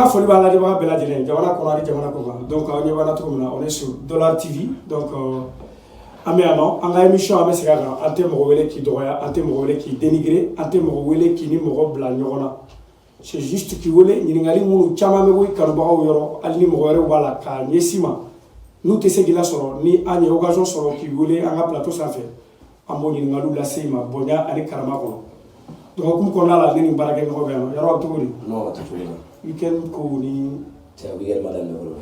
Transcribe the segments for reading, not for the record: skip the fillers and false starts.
nga foli b'a lajɛbaga bɛɛ lajɛlen jamana kɔnɔ ani jamana kɔ kan donc aw ɲɛ b'an na cogo min na on est sur Dollar TV donc an bɛ yan nɔ an ka émission an bɛ segin a kan an tɛ mɔgɔ wele k'i dɔgɔya an tɛ mɔgɔ wele k'i dénigrer an tɛ mɔgɔ wele k'i ni mɔgɔ bila ɲɔgɔn na c'est juste k'i wele ɲininkali minnu caman bɛ bɔ i kanubagaw yɔrɔ hali ni mɔgɔ wɛrɛw b'a la k'a ɲɛsin ma n'u tɛ se k'i lasɔrɔ ni an ye occasion sɔrɔ k'i wele an ka plateau sanfɛ an b'o ɲininkaliw lase i ma bonya ani karama kɔnɔ dɔgɔkun kɔnɔna la ne ni baarakɛ ɲɔgɔn bɛ yan nɔ yɔrɔ cogo di. non a tɛ cogo la. weekend ko ni. cɛ weekend ma daminɛ fɔlɔ dɛ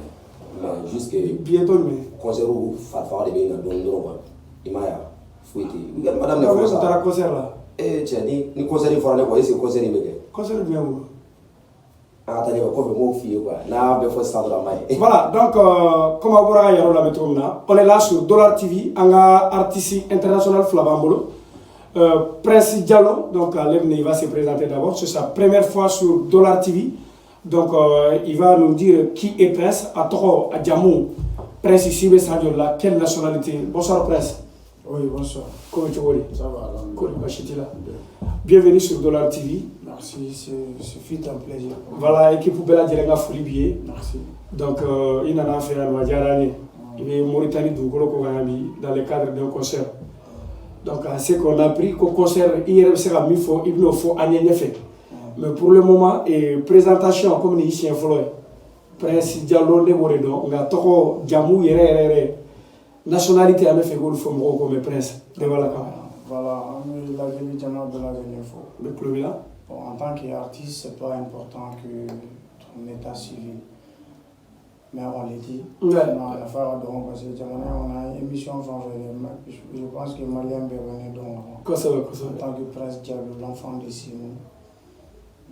mais juste que. bientôt jumɛn. concert faga de bɛ yen nɔ dɔɔni dɔrɔn quoi i m'a ye wa foyi tɛ yen weekend ma daminɛ fɔlɔ sa. taara concert la. cɛ ni concert in fɔra ne kɔ est ce que concert in bɛ kɛ. concert jumɛn bolo. an ka taa ne ka kɔfɛ n b'o f'i ye quoi n'a bɛɛ fɔ sisan dɔrɔn a ma ye. voilà donc comme aw bɔra ka yɛrɛw lamɛn cogo min na on est là sur Dollar TV an ka artiste international fila b'an bolo. Prince Diallo, donc il va se présenter d'abord, c'est sa première fois sur Dollar TV, donc il va nous dire qui est Prince, à Toro, à Djamou, Prince ici, là, quelle nationalité. Bonsoir Prince. Oui, bonsoir. Comment tu vas? Ça va, là. Bienvenue sur Dollar TV. Merci, ce fut un plaisir. Voilà, équipe Bella Djelenga Foulibier. Merci. Donc il en a fait un Wadjarani, il est Mauritanie dans le cadre d'un concert. Donc, c'est qu'on a pris qu'au concert, il sera mis fort, il nous faut un fait. Mais pour le moment, présentation comme ici en Floride, Prince Diallo de Moredo, on a trop Djamou yere nationalité à me faire goût comme Prince de Valaka. Voilà, on est la ville Djamou de la Vénéfo. Le club là. Bon, en tant qu'artiste, c'est pas important que ton état civil. Mais on l'a dit, on a affaire parce que on a une émission, je pense que Malien Bérené, en tant que Prince Diallo, l'enfant de Simon.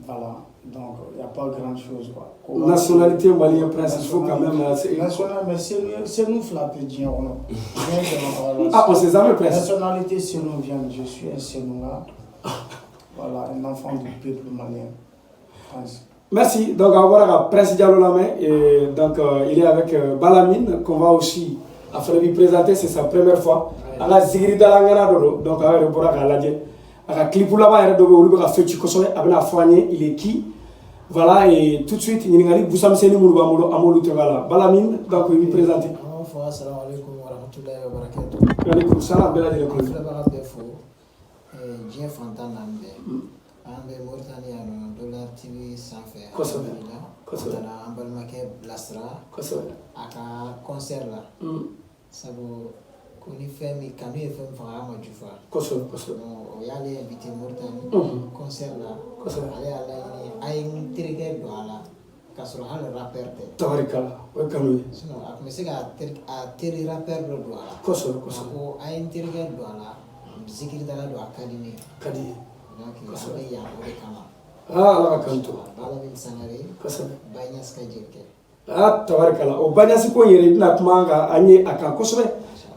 Voilà, donc il n'y a pas grand chose. Quoi. Nationalité Malien Prince, il faut quand même. National, mais c'est nous flatter, ah, on sait jamais Prince. Nationalité, c'est nous vient, je suis un Sénoula. Voilà, un enfant du peuple malien. Prince. Merci. Donc, on va voir Prince Diallo la main. Et donc, il est avec Balamine, qu'on va aussi lui présenter. C'est sa première fois. On a Zigri Dalangana Dodo. Donc, on va voir la djé. On a clip là-bas, on a fait Chikosoe, on a Foigné, il est qui. Voilà, et tout de suite, il y a Boussam Seni Moulouba Amoulou Tengala. Balamine, donc, il va présenter. Assalamu alaikum wa rahmatullahi wa barakatuh. Wa alaikum salam, Bella Djé. Dieu Fantan Nambe. Ambe Mauritania no Dollar TV sanfɛ kosɛbɛ an balimakɛ bilasira aka concert la sabu ko ni fɛn min kanu ye fɛn faga a ma jufa kosɛbɛ o y'ale invité Mauritanie concert la ale y'a laɲini a ye n terikɛ don a la k'a sɔrɔ hali rappeur tɛ tabarikala o ye kanu ye sinon a tun bɛ se ka teri rappeur dɔ don a la kosɛbɛ ko a ye n terikɛ don a la zikiridala don a ka di ne ye donc an bɛ yan o de kama. Ala ka kanto. Balamine Sangare. Kosɛbɛ. Baɲas ka jelikɛ. Tabarikala o Baɲas ko yɛrɛ bɛna kuma an ye a kan kosɛbɛ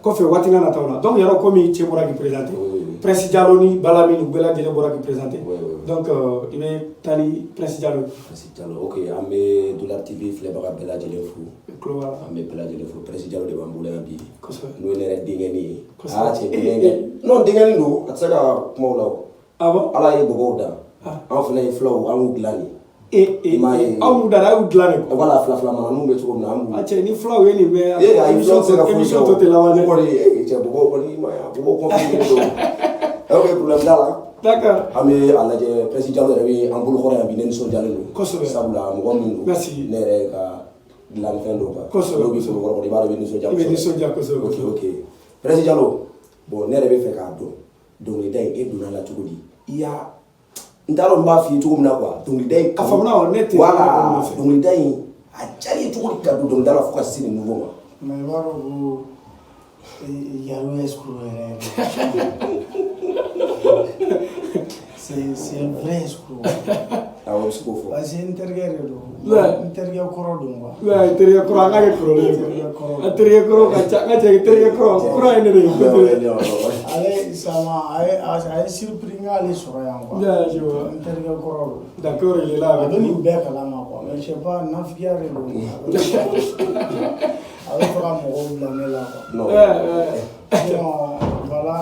kɔfɛ waati na nataw la donc yɔrɔ komi cɛ bɔra k'i présenter Prince Diallo ni Balamine u bɛɛ lajɛlen bɔra k'i présenter donc i bɛ taa ni Prince Diallo. Prince Diallo ok an bɛ Dollar TV filɛbaga bɛɛ lajɛlen fo. An bɛ bɛɛ lajɛlen fo Prince Diallo de b'an bolo yan bi. Kosɛbɛ. N'o ye ne yɛrɛ denkɛnin ye. Kosɛbɛ. Cɛ denkɛ non denkɛnin don a tɛ se ka kuma o la o. Ala ye bɔbɔw da an fana ye fulaw an y'u dilan de anw dara a y'u dilan de voilà fila mananinw bɛ cogo min na an b'u cɛ ni fulaw ye nin bɛɛ émission tɔ tɛ laban dɛ cɛ bɔbɔw kɔni ma ye bɔbɔw kɔnfilɛ don ok problème t'a la d'accord an bɛ a lajɛ Prince Diallo yɛrɛ bɛ an bolo kɔrɔ yan bi ne nisɔndiyalen don kosɛbɛ sabula mɔgɔ min don ne yɛrɛ ka dilanfɛn don quoi kosɛbɛ n'o bɛ sɔrɔ kɔrɔ i b'a dɔn i bɛ nisɔndiya kosɛbɛ i bɛ nisɔndiya kosɛbɛ ok Prince Diallo bon ne yɛrɛ bɛ fɛ k'a dɔn dɔnkilida in e donna la cogo di i y'a n t'a dɔn n b'a f'i ye cogo min na quoi dɔnkilida in a faamuna wa ne tɛ voilà dɔnkilida in a diyara i cogo di ka don dɔnkilida la fo ka se nin niveau ma. mais i b'a dɔn ko Yalo escroc yɛrɛ c'est un vrai escroc. awɔ i bɛ se k'o fɔ. parce que n terikɛ de don n terikɛ kɔrɔ don quoi. ouais terikɛ kɔrɔ an ka kɛ kɔrɔlen a terikɛ kɔrɔ ka ca n ka cɛ terikɛ kɔrɔ ye ne de ye ale sama a ye surpris n y'ale sɔrɔ yan quoi. n terikɛ kɔrɔ don. d'accord il est là a bɛ nin bɛɛ kalama quoi mais je sais pas nafigiya de don a bɛ fɛ ka mɔgɔw bila ne la quoi. Voilà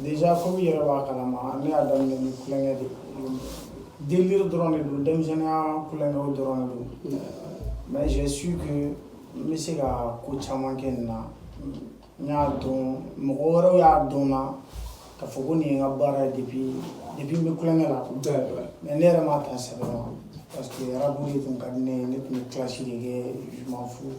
déjà comme yɛrɛ b'a kalama ne y'a daminɛ ni kulonkɛ de délire drone do denmisɛnninya kulonkɛw dɔrɔn de don mais j'ai su que n bɛ se ka ko caman kɛ nin na n y'a dɔn mɔgɔ wɛrɛw y'a dɔn na k'a fɔ ko nin ye n ka baara ye depuis n bɛ kulonkɛ la mais ne yɛrɛ m'a ta sɛbɛn ma parce que arabu de tun ka di ne ye ne tun bɛ classe de kɛ je m'en fous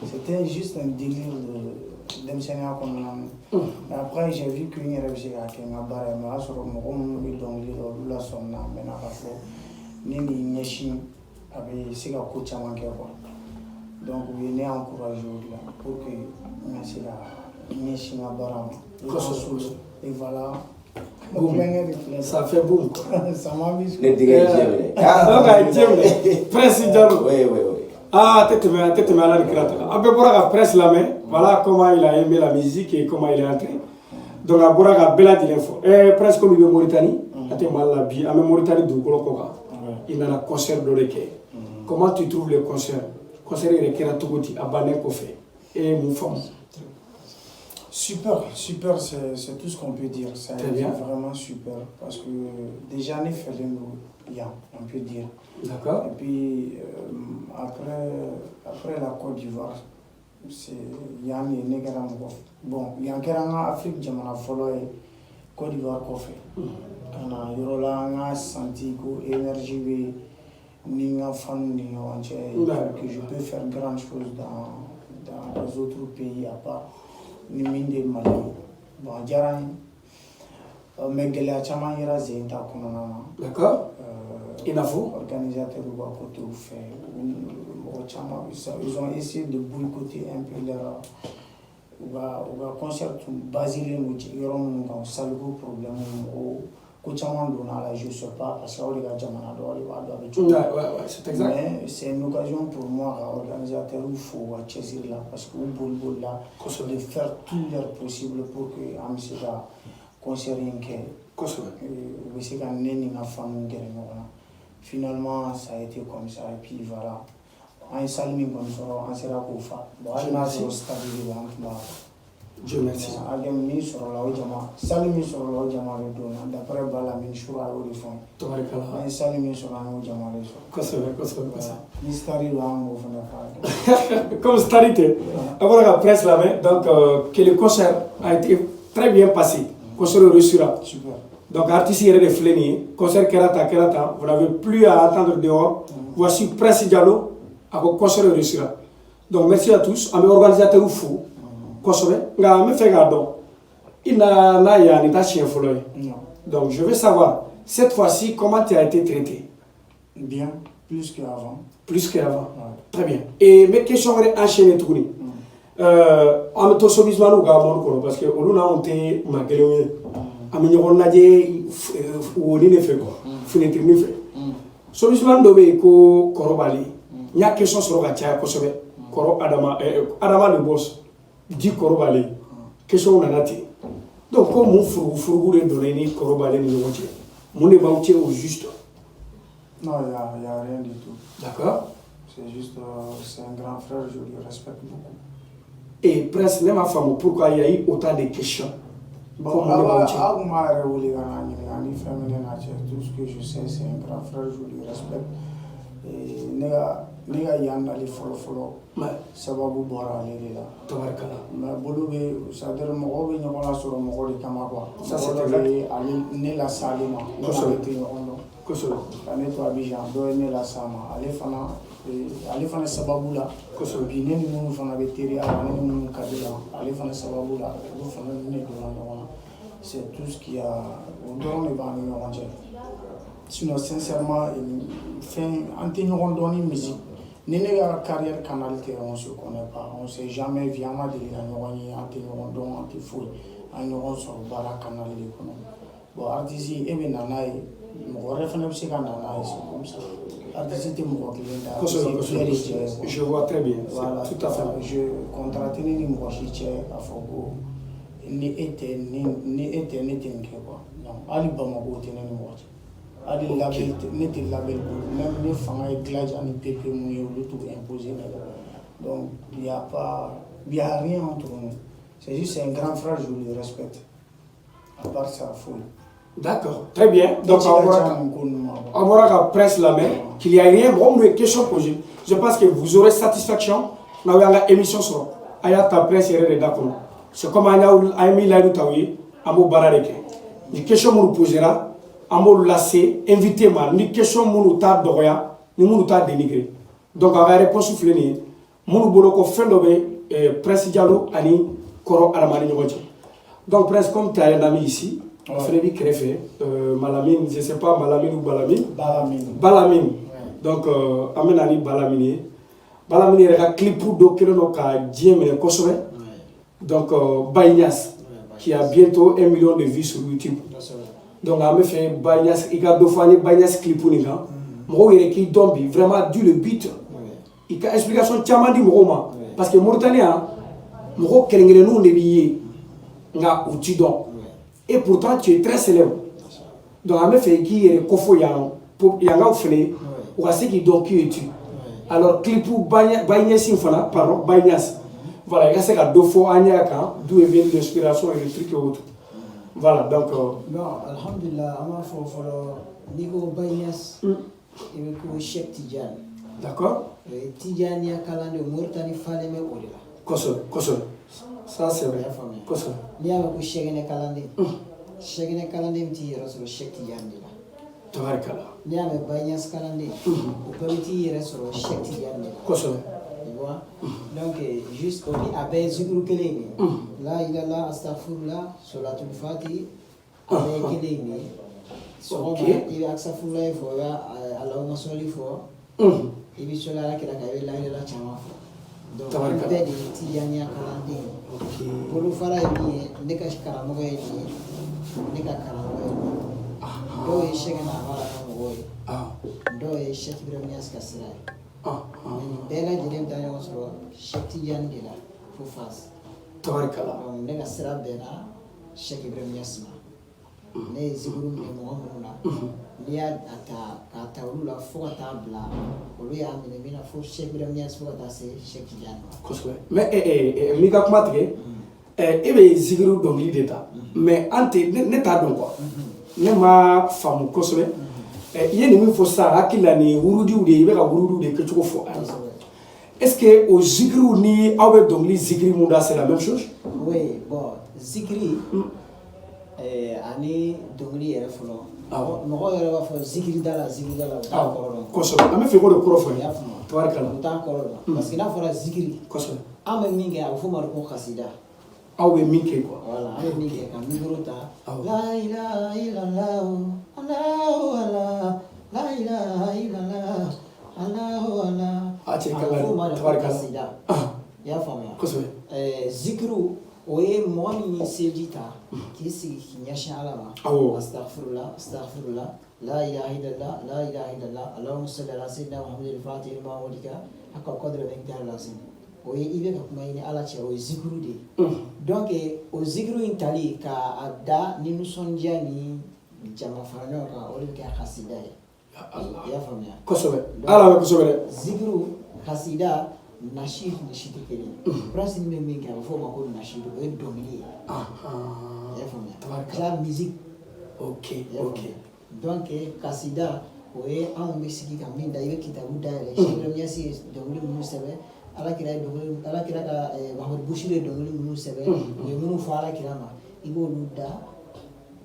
c'était juste un délire de denmisɛnninya kɔnɔna na mais après j'ai vu que n yɛrɛ bɛ se k'a kɛ n ka baara ye mais o y'a sɔrɔ mɔgɔ minnu bɛ dɔnkili da olu la sɔnna maintenant k'a fɔ ne ni ɲɛsin a bɛ se ka ko caman kɛ quoi donc u ye ne encouragé o de la pour que n ka se ka ɲɛsin n ka baara ma et voilà. Ça fait boum. Ça m'a mis sur le dégât. Presse Diallo. Oui. Ah, tête à la créateur. Un peu pour la presse la main. Voilà comment il a aimé la musique et comment il est entré. Donc, à Boraga Bella de l'info. Presque comme il est Mauritanie. À Mauritanie, du Golokoka. Il a un concert de l'Eke. Comment tu trouves le concert? Le concert est récréé à Tougoti, à Bané Kofé. Et mon femme. Super, c'est tout ce qu'on peut dire. Ça a été vraiment super parce que déjà, on fait on peut dire. D'accord. Et puis, après la Côte d'Ivoire, c'est Yann et Negarambo. Bon, il y a un Afrique, Jamana Folo et Côte d'Ivoire Kofé. On a eu senti que l'énergie Ninga Fan que je peux faire grand chose dans les autres pays à part. Ni minde Mali bon jaran mais gɛlɛya caman yera zen ta kɔnɔna na d'accord il n'a faux organisateur ou à côté ou fait mɔgɔ caman ils ont essayé de boycotter un peu leur u ka concert basé len yɔrɔ minnu kan saliko problème mɔgɔw ko caman donna la je sais pas parce que o de ka jamana dɔ de b'a dɔn a bɛ cogo c'est exact mais c'est une occasion pour moi ka organisateur faut ka cɛsiri la parce que u boli la de faire tout leur possible pour que an bɛ se ka concert in kɛ u bɛ se ka ne ni n ka fanu gɛrɛ ɲɔgɔn na finalement ça a été comme ça et puis voilà an ye salle min kɔni sɔrɔ an sera k'o fa bon hali n'a sɔrɔ stade de b'an tun b'a fɔ Dieu merci. Agam min sɔrɔ la o jama salle min sɔrɔ la o jama de don na d'après Bala min sura o de fɔ tabarikala an ye salle min sɔrɔ an y'o jama de sɔrɔ kosɛbɛ ni stari do an b'o fana fara comme stari tɛ a bɔra ka presse lamɛn donc que le concert a été très bien passé concert réussira super donc artiste yɛrɛ de filɛ nin ye concert kɛra tan vous n'avez plus à attendre dehors voici Prince Diallo a ko concert réussira donc merci à tous an bɛ organisateur fo kosɛbɛ nka n bɛ fɛ k'a dɔn i n'a ye ani ta siɲɛ fɔlɔ ye donc je veux savoir cette fois-ci comment tu as été traité. Bien, plus qu'avant. Plus qu'avant. Très bien. Et mes questions vont enchaîner tout le on me tosse bisous nous gars parce que on a honte magélé on me n'y nadie ou ni ne fait quoi fenêtre ni fait solution do be ko korobali nya question sur la tia kosebe koro adama le boss dit korobali question on a naté donc comme mon furu de donner ni korobali ni wote mon ne va au juste. Non, il y a rien du tout. D'accord. C'est juste, c'est un grand frère, je le respecte beaucoup. Et presque, même ma femme, pourquoi il y a eu autant de questions? Bon, tout ce que je sais, c'est un grand frère, je le respecte. Et nega yandali follow sababu bora ale la tabarkala mais bolo be c'est-à-dire mɔgɔw bɛ ɲɔgɔn la sɔrɔ mɔgɔ de kama quoi ça c'est vrai ale ne la sale ma ne ma te ɲɔgɔn dɔn kosɛbɛ ka ne to Abidjan dɔ ye ne la sa ma ale fana sababu la kosɛbɛ bi ne ni minnu fana bɛ teriya la ne ni minnu ka di la ale fana sababu la olu fana ne donna ɲɔgɔn na c'est tout ce qui a o dɔrɔn de b'an ni ɲɔgɔn cɛ sinon sincèrement en tenant dans une musique ni la carrière canalité on se connaît pas on s'est jamais vu à de la noyée en tenant dans anti fou en nous sur bara canal de bon artiste et bien nanaï mon référence c'est quand nanaï c'est comme ça artiste est mon client je vois très bien voilà tout à fait je contracté ni moi chiche à Fogo ni était quoi non ali Bamako tenait ni moi ali label n'était label même les femmes avec glage en PP mon le tout imposé donc il y a rien entre nous c'est juste un grand frère je le respecte à part ça faut D'accord, très bien. Donc, on va la presse la main, qu'il n'y a rien, bon, une question posée. Je pense que vous aurez satisfaction dans l'émission sur Aya ta presse et d'accord. C'est comme Aya mis la route à oui, à mon barareke. Une question nous posera, à mon lassé, invitez-moi, une question nous t'a d'oria, nous t'a dénigré. Donc, à la réponse soufflée, mon boulot fait de presse dialogue, ani Koro Aramani Nyomoji. Donc, presque comme tu as un ami ici, Frédéric Créfé, Malamine, je ne sais pas, Malamine ou Balamine. Balamine. Donc, Amenani Balamine. Balamine est un clip pour Dokero ka Djemene Kosowe. Donc, Baynas, qui a bientôt 1 million de vues sur YouTube. Donc, on a fait Baynas, il y a 2 fois Baynas clip pour nous. Moi, il est qui vraiment dû le but. Il y a une explication tellement dit parce que Mauritanie, Moro Kerengenu Nebiye, nga Outidon. Et pourtant, tu es très célèbre. Donc, on a fait qui est Kofo Yang, Yanga Oufene, ou à ce qui donc qui es-tu. Alors, clip pour Baynas Sinfana, pardon, Baynas. Voilà, il y a ce cas deux fois Anyaka, d'où vient l'inspiration et le truc et autres. Voilà, donc. Non, Alhamdulillah, on a fait niveau Baynas, il y a Cheikh Tidjane. D'accord. Tidjane, il y a Kalande, Mauritanie, Faleme, Odela. Koso. Ça, c'est vrai. Koso. Il y a un Cheikh Kalande. Cheikh Kalande, il y a un Cheikh Tidjane. Tabarkala. Il y a un Baynas Kalande. Au petit, il y a un Cheikh Tidjane. Koso. Donc, juste au dit, avec Zikru Keleni, là, il a là, Astaghfirullah, Solatul Fati, avec Keleni, il a Astaghfirullah, il faut, Allahumma salli, il faut, et puis cela là, qu'il a gagné là, il a la chama. Donc, on peut dire, Tidjania Kalandi, pour le faire, il n'est qu'à Karamoye, n'est qu'à Karamoye. Donc, il chèque à la Karamoye. Donc, il chèque vraiment à ce qu'il y a. Bela jirem da yo so Shakti Yandila for fast. Tabarkala. Nega sera bena Sheikh Ibrahim Yasma. Ne ziguru ne Muhammad na. Lia ata ulula fo ata bla. Oluya amine mina fo Sheikh Ibrahim Yasma ata se Shakti Yandila. Koswe. Mais mika kumatike ebe ziguru dongli deta. Mais ante ne ta don quoi. Ne ma famu koswe. Il y a des fois ça, qu'il a ni Wurudi ou des Wurudi de que tu fais. Est-ce que au Zikri ni avec donc les Zikri Munda c'est la même chose? Oui, bon, Zikri, ani dongli est folo. Moi, il va faire Zikri dala. Koso. Ame fait quoi de profond? Tabarkala. Parce qu'il a fait Zikri. Koso. Ame minge a fait marco kasida. Ah oui, minke quoi. Voilà, ame minge quand migrota. La ilaha illallah. Allahu Allah, la ilaha illallah, Allahu Allah. Tabarkala. Ya famia. Koso. Zikru oye moami sejita kisi kinyasha alama. Astaghfirullah. La ilaha illallah, la ilaha illallah. Allahumma salli ala sayyidina Muhammadin al-Fatih lima walika hakka qadra al-miqdar al-azim. Oye ibe ka kuma ini ala che oye zikru de. Donc o zikru intali ka ada ni nusonja ni jama farano ka olu ke khasida ya famia. Koso. Ala koso. Zikru khasida nashid ni shitikeli. Prince ni mingi ka fo ma ko nashid o domini. Ya famia. La musique. OK. Donc khasida oye an misiki ka minda ibe kitabu dale. Shebra miasi dongli munu sebe ala kira ka Muhammad Bushiri dongli munu sebe oye munu fa ala kira ma ibo luda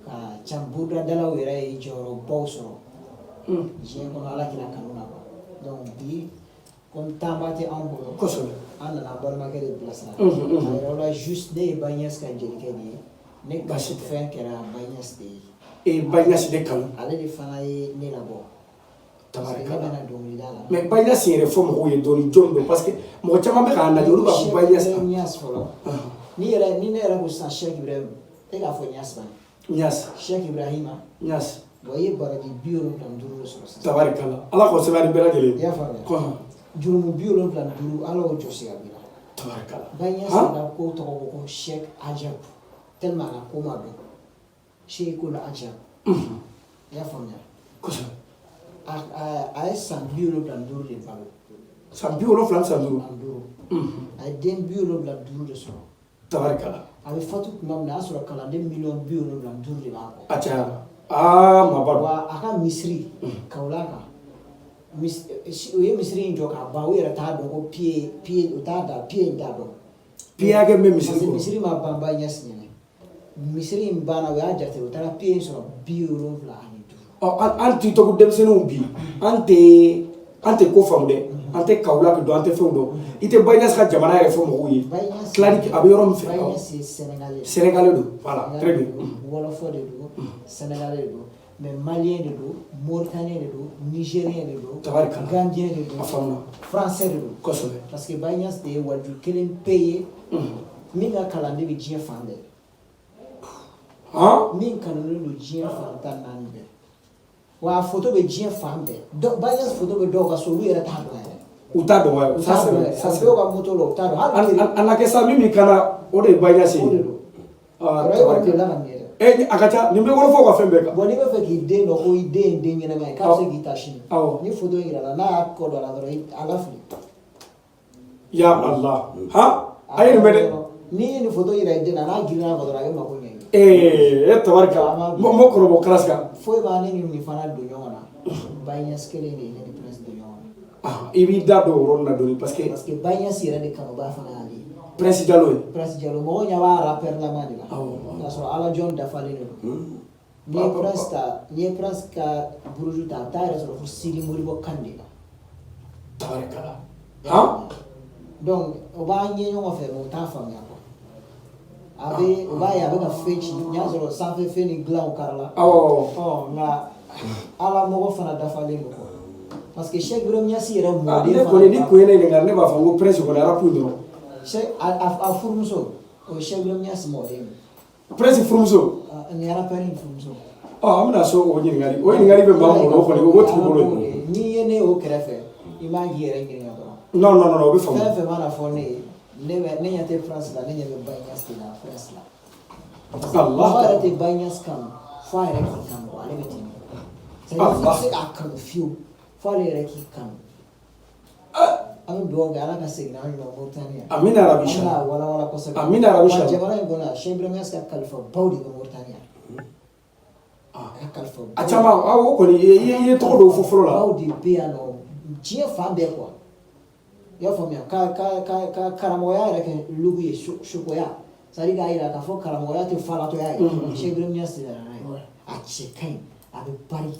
ka chambuda dala wera e joro bawso je ko ala kira kanuna ba donc bi kon tambati ambo Koso. ana na barma ke de place na ala juste de bagnas ka jeli ke ni ne ka shit fen kera bagnas de et bagnas de kan ale de fana e ne la bo tabarkala. dala Mais bagnas est réforme ou est doni jondo parce que mo chama be kana jolu ba bagnas folo ni ne era ko sa Sheikh Ibrahim e ka fo nyas ba Nyas. Sheikh Ibrahima. Nyas. Voyez baraji biolo plan duru sur ça. Tabarkala. Allah ko sebari bela gele. Ya fa. Jurumu biolo plan duru ala o josi abila. Tabarkala. Banya sa ko to ko Sheikh Ajab. Tellement la ko ma do. Sheikh ko la Ajab. Ya fa nya. Koso. A san biolo plan duru de balo. San biolo plan san duru. A den biolo plan duru de so. Tabarkala. A be fatu kuma na asura kala den million biolo plan duru de ba ko. Acha. Ah, ma ba. Wa aka Misri kaulaka. Misri njo ka ba we rata do ko pied utada pied ndado. Pied ke me Misri. Misri ma bamba nyas nyene. Misri mbana we ajate utara pied so biuro vla ani du. Oh, anti to ko dem senu bi. Ante ko famde. Ante kaulaka do ante fendo. Ite baynas ka jamana yɛrɛ fɔ mɔgɔw ye. Clarique a bɛ yɔrɔ min fɛ. Baynas c'est sénégalais. Sénégalais do. Voilà, très bien. Wolofɔ de do, sénégalais de do, mais malien de do, mauritanien de do, nigérien de do, gambien de do, français de do. Kosɛbɛ. Parce que Baynas de ye waju kelen paye. Min ka kalanden bɛ diɲɛ fan bɛɛ. Min kanulen do diɲɛ fan 14 bɛɛ. Wa photo bɛ diɲɛ fan bɛɛ. Baynas photo bɛ dɔw ka so olu yɛrɛ t'a dɔn yɛrɛ. Uta do wa ça c'est dɔw ka moto la u t'a dɔn. Ana kɛ sa min bɛ kana o de ye Baynas ye. O de do. A ka ca nin bɛ wolofɔ ka fɛn bɛɛ kan. Bon n'i bɛ fɛ k'i den dɔn ko i den ye den ɲɛnama ye k'a bɛ se k'i ta sini. Ni photo in yira la n'a y'a kɔ dɔ la dɔrɔn a la fili. Ya Allah. A ye nin bɛ dɛ. N'i ye nin photo yira i den na n'a girinna a kan dɔrɔn a bɛ mako ɲɛ i ye. Tabarika. Mo kɔrɔbɔ classe kan. Foyi b'a ne ni nin fana don ɲɔgɔn na. Baynas kelen de ye ne ni Prince don ɲɔgɔn na. I b'i da don o yɔrɔ in na dɔɔni parce que Baynas yɛrɛ de kanuba fana y'ale ye. Prince Diallo ye. Prince Diallo mɔgɔw ɲɛ b'a rappeur lama de la. K'a sɔrɔ Ala John dafalen de don. N'i ye Prince ka buruju ta a bɛ taa yɛrɛ sɔrɔ fo Sidi Modibo Kane de la. Tabarikala. Donc o b'a ɲɛ ɲɔgɔn fɛ mais o t'a faamuya quoi. O b'a ye a bɛ ka fɛn ci n y'a sɔrɔ sanfɛ fɛn ni dilan o kari la. Nka Ala mɔgɔ fana dafalen don quoi. Parce que Cheikh Ibrahim Niass yɛrɛ mɔden fana. Ne kɔni ni ko ye ne ɲininka ne b'a fɔ ko Prince kɔni a rap dɔrɔn. A furumuso o ye Cheikh Ibrahim Niass mɔden ye. Prince furumuso. Nin rappeur in furumuso. An bɛna so o ɲininkali bɛ maa min bolo o kɔni o tigi bolo ye. N'i ye ne o kɛrɛfɛ i man k'i yɛrɛ ɲininka dɔrɔn. Non o bɛ faamu. Fɛn fɛn mana fɔ ne ye ne ɲɛ tɛ Prince la ne ɲɛ bɛ Baynas de la Prince la. Mɔgɔ yɛrɛ tɛ Baynas kanu fo a yɛrɛ k'i kanu ale bɛ ten. C'est à dire fo se k'a kanu fiyewu fo ale yɛrɛ k'i kanu. An bɛ dugawu kɛ Ala ka segin an ɲɔgɔn Mauritanie. Amina arabi sa. An b'a walawala kosɛbɛ. Amina arabi sa. Jamana in kɔnɔ Cheikh Ibrahim Niass ka kalifa baw de bɛ Mauritanie. A ka kalifa. A caman o kɔni i ye tɔgɔ dɔw fɔ fɔlɔ la. Baw de bɛ yan nɔ diɲɛ fan bɛɛ quoi. I y'a faamuya ka karamɔgɔya yɛrɛ kɛ lugu ye sukoya c'est à dire k'a yira k'a fɔ karamɔgɔya tɛ falatɔya ye. Cheikh Ibrahim Niass de nana n'a ye a cɛ ka ɲi a bɛ pari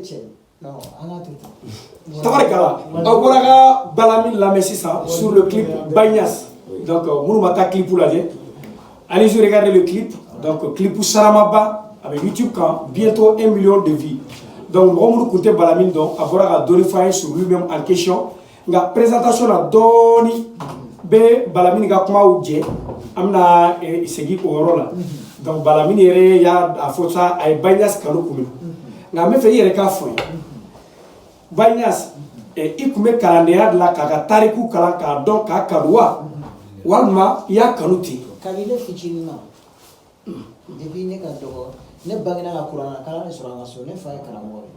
cɛ. Non, on a tout. Tabarikala. Aw bɔra ka Balami lamɛn sisan sur le clip Baynas. Donc minnu ma taa clip lajɛ. Allez-y regarder le clip. Donc clip Saramaba avec YouTube kan bientôt 1 million de vues. Donc mɔgɔ minnu tun tɛ Balami dɔn a bɔra ka dɔɔni fɔ an ye sur lui-même en question. Nka présentation na dɔɔni bɛ Balami ka kumaw jɛ. An bɛna segin o yɔrɔ la. Donc Balami yɛrɛ y'a fɔ sa a ye Baynas kanu kun minɛ. Nka n bɛ fɛ i yɛrɛ k'a fɔ n ye. Baynas i tun bɛ kalandenya dilan k'a ka tariku kalan k'a dɔn k'a kanu wa walima i y'a kanu ten. Kabini ne fitinin na depuis ne ka dɔgɔ ne bangena ka kuranna kalan de sɔrɔ an ka so ne fa ye karamɔgɔ ye.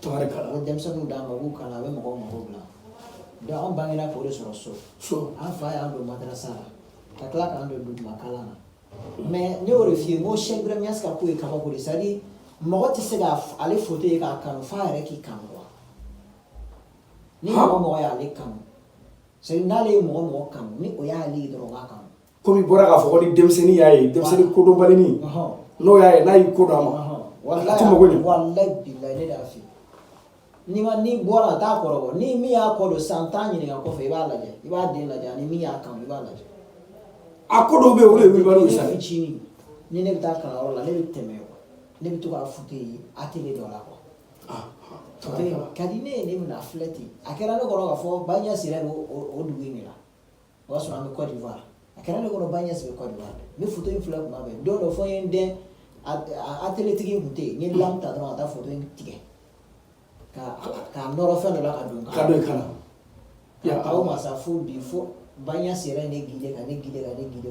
Tabarikala. A bɛ denmisɛnninw d'a ma u b'u kalan a bɛ mɔgɔw mago dilan donc an bangena k'o de sɔrɔ so. An fa y'an don madarasa la ka tila k'an don duguma kalan na mais ne y'o de f'i ye n ko Cheikh Ibrahim Niass ka ko ye kabako de c'est à dire mɔgɔ tɛ se k'ale photo ye k'a kanu f'a yɛrɛ k'i kanu quoi. Ni mɔgɔ y'ale kanu c'est à dire n'ale ye mɔgɔ kanu ni o y'ale ye dɔrɔn o b'a kanu. Komi bɔra k'a fɔ ko ni denmisɛnnin y'a ye denmisɛnnin kodɔnbalini n'o y'a ye n'a y'i ko dɔn a ma a tɛ mago ɲɛ. Walayi bilayi ne de y'a f'i ye n'i bɔra a t'a kɔrɔbɔ ni min y'a kɔ don sisan t'a ɲininka kɔfɛ i b'a lajɛ i b'a den lajɛ ani min y'a kanu i b'a lajɛ. A ko dɔw bɛ yen olu ye wilibaliw ye sa. Ne fitinin ni ne bɛ taa kalanyɔrɔ la ne bɛ tɛmɛ ne bɛ to k'a fute ye atelier dɔ la quoi. Ka di ne ye ne bɛna filɛ ten a kɛra ne kɔnɔ k'a fɔ Baynas yɛrɛ bɛ o dugu in de la o y'a sɔrɔ an bɛ Côte d'Ivoire a kɛra ne kɔnɔ Baynas bɛ Côte d'Ivoire n bɛ photo in filɛ kuma bɛɛ don dɔ fɔ n ye n den atelier tigi in tun tɛ yen n ye lamu ta dɔrɔn ka taa photo in tigɛ k'a nɔrɔ fɛn dɔ la ka don i kana. K'aw ma sa fo bi fo Baynas yɛrɛ ne guide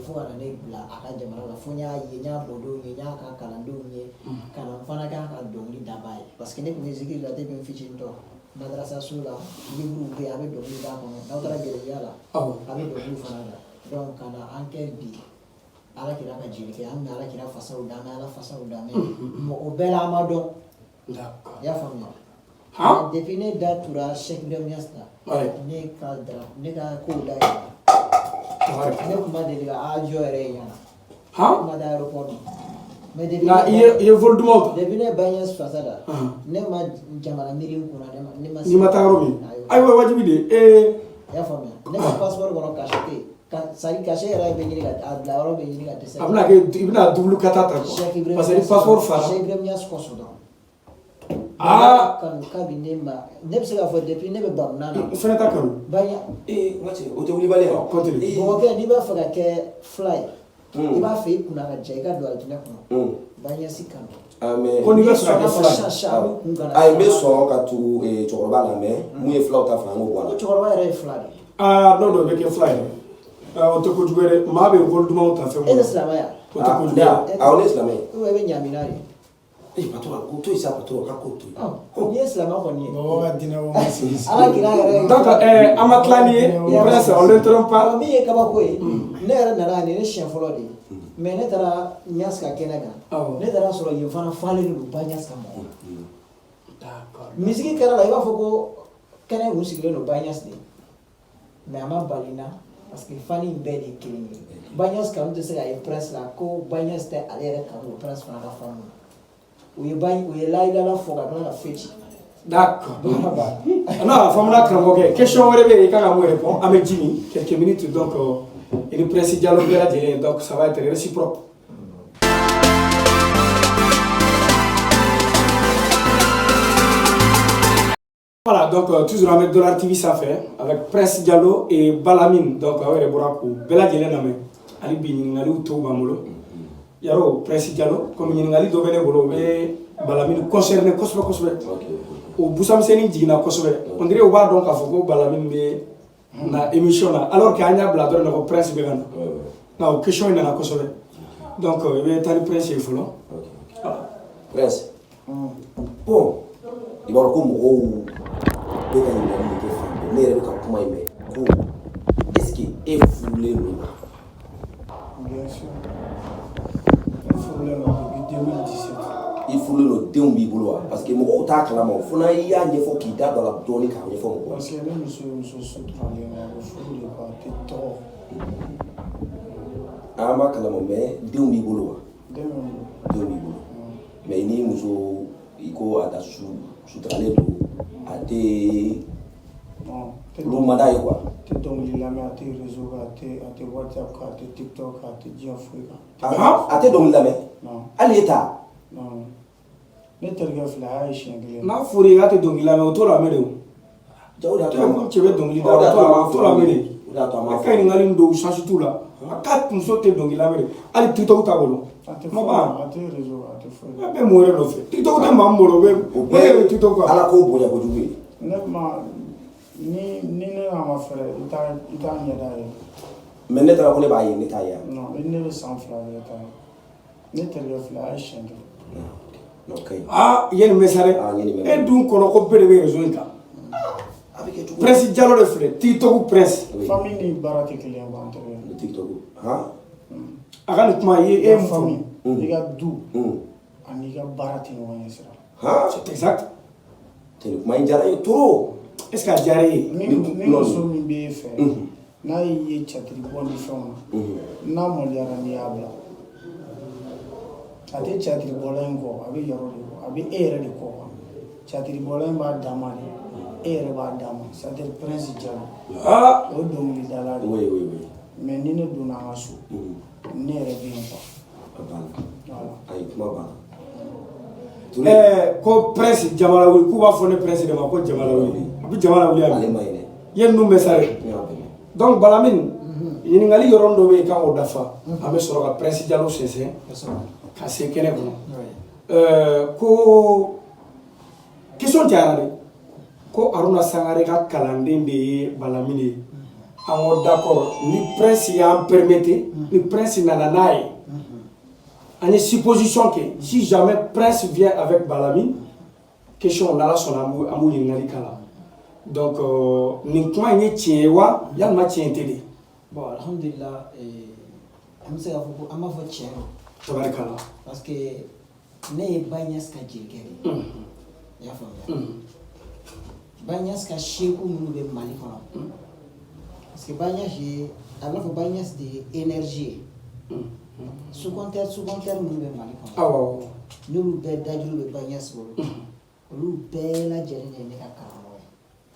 fo ka na ne bila a ka jamana la fo n y'a ye n y'a bɔdenw ye n y'a ka kalandenw ye ka na n fana k'a ka dɔnkili daba ye parce que ne tun bɛ zikiri la depuis n fitinitɔ madarasa so la livre bɛ yen a bɛ dɔnkili d'a kɔnɔ n'aw taara gɛrɛjiya la a bɛ dɔnkili fana da donc ka na an kɛ bi ala kira ka jeli kɛ an bɛ ala kira fasaw lamɛn ala fasaw lamɛn o bɛɛ la an ma dɔn i y'a faamuya depuis ne da tura Cheikh Ibrahim Niass la ne ka kow da yɛlɛ ne tun ma deli ka avion yɛrɛ ye ɲana kuma da aéroport mais depuis i ye vol dumanw ta depuis ne ba Niass fasa da ne ma jamana miiri n kunna ne ma n'i ma taa yɔrɔ min ayiwa wajibi de i y'a faamuya ne ka passeport kɔnɔ cachet tɛ yen c'est-à-dire cachet yɛrɛ bɛ ɲini ka a bila yɔrɔ bɛ ɲini ka dɛsɛ a bɛna kɛ i bɛna double kata ta parce que ni passeport fara Cheikh Ibrahim Niass kɔsɔn dɔrɔn kanu kabi ne ma ne bɛ se k'a fɔ depuis ne bɛ Bamuna na i fana ta kanu banya o tɛ wulibali ye mɔgɔkɛ n'i b'a fɛ ka kɛ fly i b'a fɛ i kunna ka ja i ka don alijinɛ kɔnɔ ba Niass kanu ko n'i bɛ fɛ ka kɛ fly ayi n bɛ sɔn ka tugu cɛkɔrɔba lamɛn mun ye filaw ta fan an k'o bɔ a la cɛkɔrɔba yɛrɛ ye fila de n'o dɔ bɛ kɛ fly ye o tɛ kojugu ye dɛ maa bɛ vol dumanw ta fɛn e ni silamɛya o tɛ kojugu ye awɔ ne ye silamɛ ye ou bien i bɛ ɲamina de patron ko to yen sa patron k'a ko to yen n'i ye silamɛ kɔni ye mɔgɔ ka dinɛ o ma sigi ala kira yɛrɛ donc an ma tila ni ye presque on ne trompe pas min ye kabako ye ne yɛrɛ nana nin ye ne siɲɛ fɔlɔ de ye mais ne taara Niass ka kɛnɛ kan ne taara sɔrɔ yen fana falen don ba Niass ka mɔgɔ misiki kɛra la i b'a fɔ ko kɛnɛ kun sigilen don ba Niass de mais a ma bali n na parce que fani in bɛɛ de ye kelen ye ba Niass kanu tɛ se ka ye presse la ko ba Niass tɛ ale yɛrɛ kanu o presse fana ka fani na u ye layidala fɔ ka tila ka fɛn ci d'accord non faamuna karamɔgɔkɛ question wɛrɛ bɛ yen i kan ka mun répondre an bɛ ji min quelques minutes donc i ni presse Diallo bɛɛ lajɛlen donc ça va être réciproque. Voilà, donc toujours avec Dollar TV ça fait avec Prince Diallo et Balamine donc aw yɛrɛ bɔra k'u bɛɛ lajɛlen lamɛn hali bi ɲininkaliw tɔw b'an bolo yarɔ Prince Diallo comme ɲininkali dɔ bɛ ne bolo o bɛ Balamine concerné kosɛbɛ kosɛbɛ o busamisɛnnin jiginna kosɛbɛ on dirait u b'a dɔn k'a fɔ ko Balamine bɛ na émission na alors que an y'a bila dɔrɔn ko Prince bɛ ka na nka o question in nana kosɛbɛ donc i bɛ taa ni Prince ye fɔlɔ. Prince bon i b'a dɔn ko mɔgɔw bɛ ka ɲininkali min kɛ fan bɛɛ ne yɛrɛ bɛ ka kuma in mɛn ko est ce que e furulen don wa. bien sûr ne furulen don depuis 2017 i furulen don denw b'i bolo wa parce que mɔgɔw t'a kalama o fana i y'a ɲɛfɔ k'i da don a la dɔɔni k'a ɲɛfɔ mɔgɔw. parce que ne muso ye muso suturalen don a bɛ furu de kɔ a tɛ tɔgɔ. an b'a kalama mais denw b'i bolo wa. denw b'i bolo mais i ni muso i ko a da suturalen don a tɛ olu ma d'a ye quoi. a tɛ dɔnkili lamɛn a tɛ réseau kan a tɛ WhatsApp kan a tɛ TikTok kan a tɛ diɲɛ foyi kan. a tɛ dɔnkili lamɛn. hali e ta. non ne terikɛ filɛ a y'a ye siɲɛ kelen. n'a fɔra k'a tɛ dɔnkili lamɛn o t'o lamɛn de o. jago de y'a to a ma cɛ bɛ dɔnkili da o t'o lamɛn de. a ka ɲininkali min don chance t'u la a ka muso tɛ dɔnkili lamɛn de hali TikTok t'a bolo. a tɛ foyi a tɛ réseau a tɛ foyi. a bɛ mun wɛrɛ nɔfɛ TikTok tɛ maa min bolo o bɛɛ bɛ TikTok kan. ala k'o bonya kojugu ye. ne ma ni ne n'a ma fɛrɛ i t'a ɲɛda ye. mais ne taara ko ne b'a ye ne t'a ye. non ne bɛ san 2 yɛrɛ ta ye ne terikɛ filɛ a ye siɲɛ kelen. ok yanni n bɛ sa dɛ e dun kɔnɔ ko bɛɛ de bɛ réseau in kan. a bɛ kɛ cogo Prince Diallo de filɛ TikTok Prince. famille ni baara tɛ kelen ye an terikɛ. TikTok a ka nin kuma ye mun fɔ. famille i ka du ani i ka baara tɛ ɲɔgɔn ɲɛ sira. c'est exact. nin kuma in diyara n ye trop. est ce que a diyara e ye. ni muso min bɛ e fɛ n'a y'i ye cɛtiri bɔ ni fɛnw na n'a maloyara n'i y'a bila a tɛ cɛtiri bɔla in kɔ a bɛ yɔrɔ de kɔ a bɛ e yɛrɛ de kɔ cɛtiri bɔla in b'a d'a ma de e yɛrɛ b'a d'a ma c'est à dire Prince Diallo o ye dɔnkilidala de ye mais ni ne donna an ka so ne yɛrɛ bɛ yen quoi. ayi kuma banna. ko Prince Jamalawuli k'u b'a fɔ ne Prince de ma ko Jamalawuli a bɛ Jamalawuli yan. ale ma ye dɛ. yanni ninnu bɛ sa dɛ. donc Balamine ɲininkali yɔrɔ dɔ bɛ yen k'an k'o dafa an bɛ sɔrɔ ka Prince Diallo sɛnsɛn ka se kɛnɛ kɔnɔ ko question diyara dɛ ko Haruna Sangare ka kalanden de ye Balamine ye an ko d'accord ni Prince y'an permettre ni Prince nana n'a ye an ye supposition kɛ si jamais Prince vient avec Balamine question n'ala sɔnna an b'u ɲininkali k'a la donc nin kuma in ye tiɲɛ ye wa yalima tiɲɛ tɛ de. bon alhamdulillah an bɛ se k'a fɔ ko an b'a fɔ tiɲɛ don. Tabarikala. Parce que ne ye Baɲas ka jelikɛ de ye. I y'a faamuya. Baɲas ka seku minnu bɛ Mali kɔnɔ. Parce que Baɲas ye a b'a fɔ Baɲas de ye énergie ye. Secondaire minnu bɛ Mali kɔnɔ. Awɔ. N'olu bɛɛ dajuru bɛ Baɲas bolo. Olu bɛɛ lajɛlen ye ne ka karamɔgɔ ye.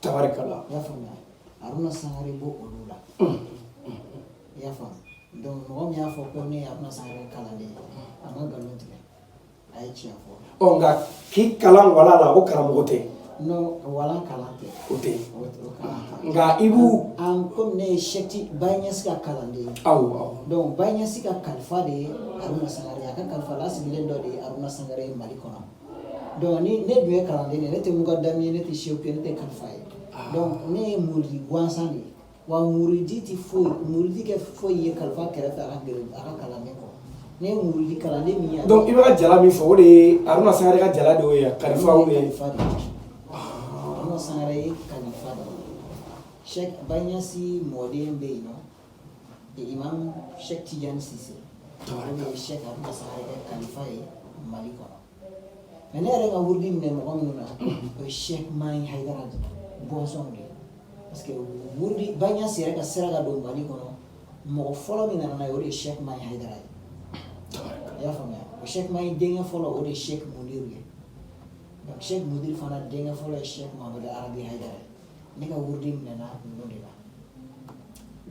Tabarikala. I y'a faamuya. Haruna Sangare b'o olu la. I y'a faamu. Donc mɔgɔ min y'a fɔ ko ne ye Haruna Sangare kalanden ye a ma nkalon tigɛ. A ye tiɲɛ fɔ. Nka k'i kalan wala la o karamɔgɔ tɛ. Non walan kalan tɛ. O tɛ. O kalan tɛ. Nka i b'u. Komi ne ye Cheick Baɲas ka kalanden ye. Awɔ. Donc Baɲas ka kalifa de ye Haruna Sangare ye. A ka kalifa lasigilen dɔ de ye Haruna Sangare ye Mali kɔnɔ. Donc ni ne dun ye kalanden ye ne tɛ Mukadamu ye ne tɛ Cheick ye ne tɛ kalifa ye. Donc ne ye muridi gansan de ye. Wa muridi tɛ foyi muridi kɛ foyi ye kalifa kɛrɛfɛ a ka kalanden kɔ. Ne ye muridi kalanden min ye. Donc i bɛ ka jala min fɔ o de ye Haruna Sangare ka jala de ye kalifa o ye. Kalifa de ye. Haruna Sangare ye kalifa de ye. Cheick Baɲas mɔden bɛ yen nɔ. Imam Cheick Tidiane Cissé. O de ye Cheick Haruna Sangare kɛ kalifa ye Mali kɔnɔ. Mais ne yɛrɛ ka wurudi minɛ mɔgɔ minnu na o ye Cheick Mahi Haidara de bɔnsɔnw de ye. Parce que wurudi Baɲas yɛrɛ ka sira ka don Mali kɔnɔ mɔgɔ fɔlɔ min nana n'a ye o de ye Cheick Mahi Haidara ye. I y'a faamuya. O Cheick Mahi denkɛ fɔlɔ o de ye Cheick Muniru ye. Donc Cheick Muniru fana denkɛ fɔlɔ ye Cheick Mahamadu Arabi Haidara ye. Ne ka wurudi minɛna ninnu de la.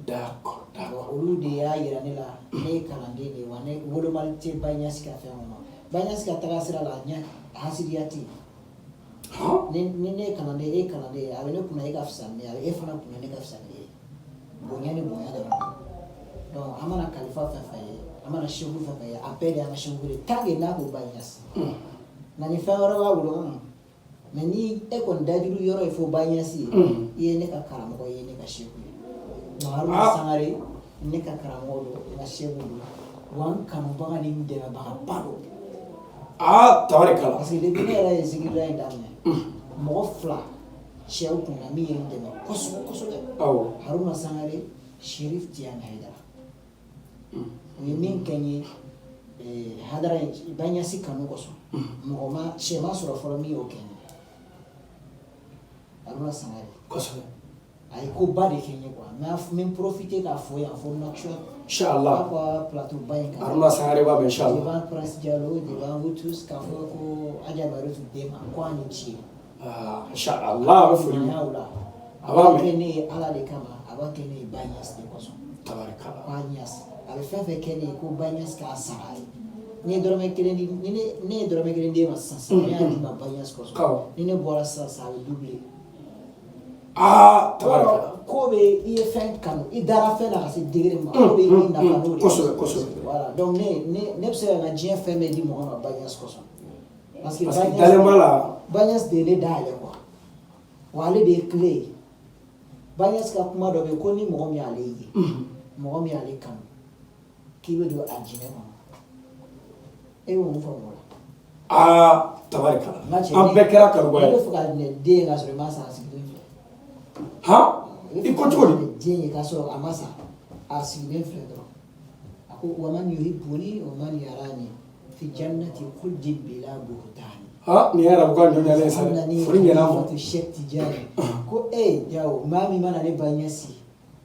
D'accord. Olu de y'a yira ne la ne ye kalanden de ye wa ne wolomali tɛ Baɲas ka fɛn kɔnɔ. Baɲas ka taga sira la ɲɛ hasidiya tɛ yen. Ni ne ye kalanden e ye kalanden ye a bɛ ne kunna e ka fisa ni ne ye a bɛ e fana kunna ne ka fisa ni ne ye. Bonya ni bonya dɔrɔn. Donc an mana kalifa fɛn fɛn ye an mana seku fɛn fɛn ye a bɛɛ de y'an ka seku de tant que n'a ko Baɲas. Nka ni fɛn wɛrɛ b'a bolo mais ni e kɔni dajuru yɔrɔ ye fo Baɲas ye i ye ne ka karamɔgɔ ye ne ka seku ye. Donc Haruna Sangare ne ka karamɔgɔ don n ka seku don wa n kanubaga ni n dɛmɛbagaba don. Tabarikala. Parce que depuis ne yɛrɛ ye zikirida in daminɛ mɔgɔ fila cɛw kun na min ye n dɛmɛ kosɛbɛ kosɛbɛ. Awɔ. Haruna Sangare Cherif Tidiane Haidara. O ye min kɛ n ye Haidara in Baɲas kanu kosɔn mɔgɔ ma cɛ ma sɔrɔ fɔlɔ min y'o kɛ n ye. Haruna Sangare. Kosɛbɛ. A ye koba de kɛ n ye quoi mais n profiter k'a fɔ yan fo Nouakchott. Inchallah. Ka plateau ba in kan. Haruna Sangare b'a mɛn inchallah. Devant Prince Diallo devant vous tous k'a fɔ ko Adja Mariétou den ma ko a ni ce. Inchallah a bɛ foli ma. A b'a kɛ ne ye Ala de kama a b'a kɛ ne ye Baɲas de kosɔn. Tabarikala. Baɲas a bɛ fɛn fɛn kɛ ne ye ko Baɲas k'a sara ye. Ni ye dɔrɔmɛ kelen di ni ne ye dɔrɔmɛ kelen d'e ma sisan ne y'a di ma Baɲas kosɔn. Ni ne bɔra sisan a bɛ doubler. Tabarikala. Ko bɛ i ye fɛn kanu i dara fɛn na ka se degré min ma ko bɛ i nafa n'o de ye. Kosɛbɛ kosɛbɛ. Voilà donc ne bɛ se ka n ka diɲɛ fɛn bɛɛ di mɔgɔ ma Baɲas kosɔn. Parce que dalen b'a la. Baɲas de ye ne dayɛlɛ quoi wa ale de ye clé ye. Baɲas ka kuma dɔ bɛ yen ko ni mɔgɔ min y'ale ye mɔgɔ min y'ale kanu k'i bɛ don a jinɛ kɔnɔ e bɛ mun faamu o la. Tabarikala. An bɛɛ kɛra kanuba ye. Ne bɛ fɛ ka minɛ den ka sɔrɔ i ma san a sigilen filɛ. I ko cogo di. Den ye k'a sɔrɔ a ma san a sigilen filɛ dɔrɔn a ko wa man yuhibbuni wa man yarani fi jannati khuldi bila buhtani. Nin yɛrɛ ko ɲɔɲalen sa foli ɲɛna fɔ. Cheick Tidiane ko Diao maa min mana ne Baɲas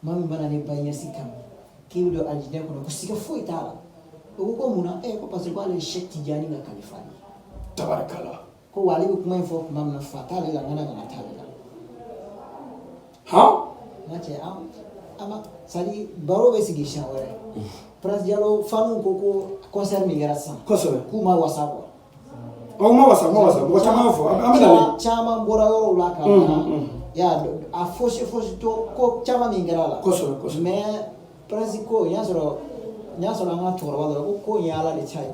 maa min mana ne Baɲas kama k'i bɛ don alijinɛ kɔnɔ ko siga foyi t'a la o ko munna ko parce que k'ale ye Cheick Tidiane ka kalifa ye. Tabarikala. Ko wa ale bɛ kuma in fɔ tuma min na fa t'ale la n kana t'ale la. N ka cɛ an ma c'est à dire baro bɛ sigi siɲɛ wɛrɛ Prince Diallo faniw ko concert min kɛra sisan k'u ma wasa quoi. Ma wasa mɔgɔ caman fɔ an bɛ na caman bɔra yɔrɔw la ka na a fosi to ko caman min kɛra a la. Kosɛbɛ. Mais Prince ko n y'a sɔrɔ an ka cɛkɔrɔba dɔ ko in ye Ala de ta ye.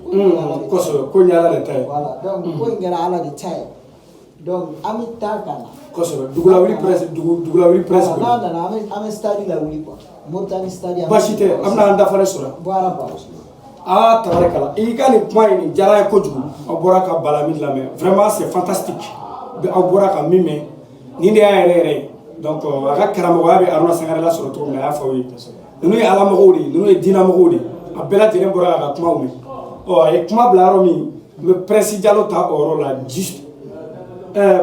Kosɛbɛ ko in ye Ala de ta ye. Voilà donc ko in kɛra Ala de ta ye donc an bɛ taa ka na. Kosɛbɛ dugulawuli presse. N'a nana an bɛ stade lawuli quoi Moritani stade. Baasi tɛ an bɛna an dafalen sɔrɔ. Voilà. Tabarikala i ka nin kuma in nin diyara ye kojugu aw bɔra ka Bala min lamɛn vraiment c'est fantastique aw bɔra ka min mɛn nin de y'a yɛrɛ yɛrɛ ye donc a ka karamɔgɔya bɛ Haruna Sangare la sɔrɔ cogo min na a y'a fɔ aw ye ninnu ye Alamɔgɔw de ye ninnu ye diinɛmɔgɔw de ye a bɛɛ lajɛlen bɔra ka kuma mɛn a ye kuma bila yɔrɔ min n bɛ Prince Diallo ta o yɔrɔ la juste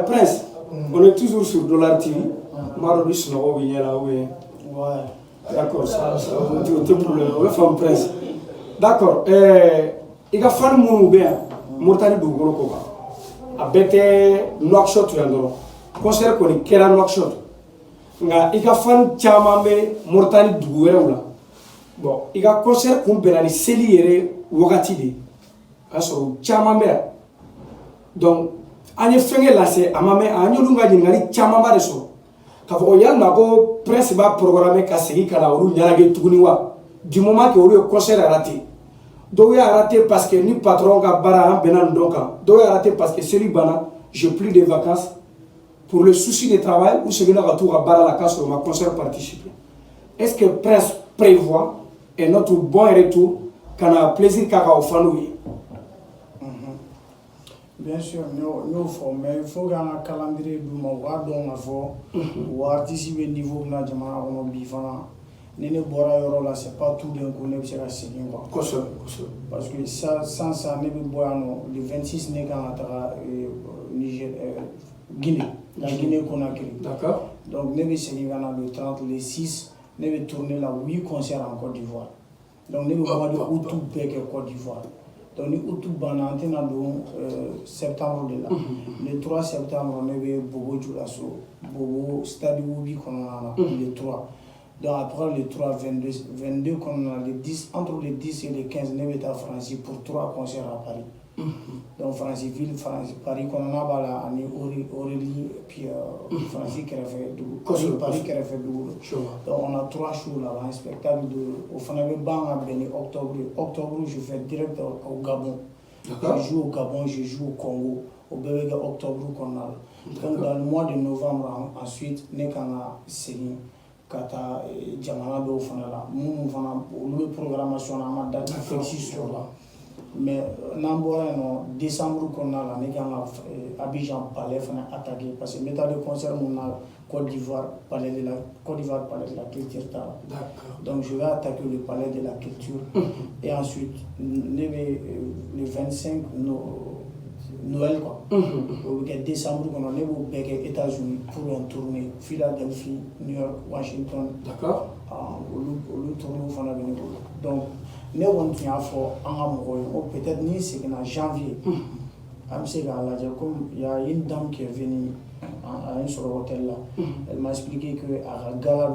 Prince on est toujours sur Dollar TV n b'a dɔn ni sunɔgɔ bɛ ɲɛ la ou bien d'accord ça o tɛ problème o bɛ faamu Prince d'accord i ka fan minnu bɛ yan Moritani dugukolo ko kan a bɛɛ tɛ Nouakchott yan dɔrɔn concert kɔni kɛra Nouakchott nka i ka fan caman bɛ Moritani dugu wɛrɛw la bon i ka concert kun bɛnna ni seli yɛrɛ wagati de o y'a sɔrɔ caman bɛ yan donc an ye fɛnkɛ lase a ma mɛn an y'olu ka ɲininkali camanba de sɔrɔ k'a fɔ ko yalima ko Prince b'a programme ka segin ka na olu ɲɛnajɛ tuguni wa du moment que olu ye concert raté dɔw y'a raté parce que ni patron ka baara an bɛnna nin dɔ kan dɔw y'a raté parce que seli banna j'ai plus de vacances pour le souci de travail ou seginna ka t'u ka baara la k'a sɔrɔ ma concert participer est-ce que Prince prévoit et notre bon retour quand on a plaisir k'a ka o faniw ye. Bien sûr, nous faut, mais il faut qu'un calendrier du mois donc faut anticiper niveau na jamana on bifana nene bora yoro là c'est pas tout d'un coup ne sera signé quoi. Parce que ça sans ça ne be boyano le 26 ne quand atra Niger Guinée, la Guinée Conakry. D'accord. Donc ne be signé le 30 le 6 ne be tourner là 8 concerts en Côte d'Ivoire. Donc ne be mois de août Côte d'Ivoire. Donc, nous avons septembre de là. Le 3 septembre, on avait Bobo Djoulasso, Bobo Stade Woubi, le 3. Donc, après le 3, 22 entre les 10 et les 15, on était à Francie pour 3 concerts à Paris. Donc, Franceville, Paris, on a là, Aurélie, puis Francie qui a fait Paris qui a fait Douro. Donc, on a 3 shows là, un spectacle de. Au Fanabé Bang à Béni, octobre, je fais direct au Gabon. Je joue au Gabon, je joue au Congo, au bébé octobre qu'on a. Donc, dans le mois de novembre, ensuite, on a série. Kata Jamana do Fanala, nous avons une programmation à ma date fixe sur là. Mais en décembre, qu'on a Abidjan Palais attaqué parce que méthode de concert, on a Côte d'Ivoire, Palais de la culture. Donc je vais attaquer le Palais de la culture. Et ensuite, le 25 Noël, quoi. Au décembre, on est aux États-Unis pour une tournée. Philadelphie, New York, Washington. D'accord. Au tournée, donc, nous avons peut-être ni c'est en janvier. Il y a une dame qui est venue à un seul hôtel là. Elle m'a expliqué que à Gala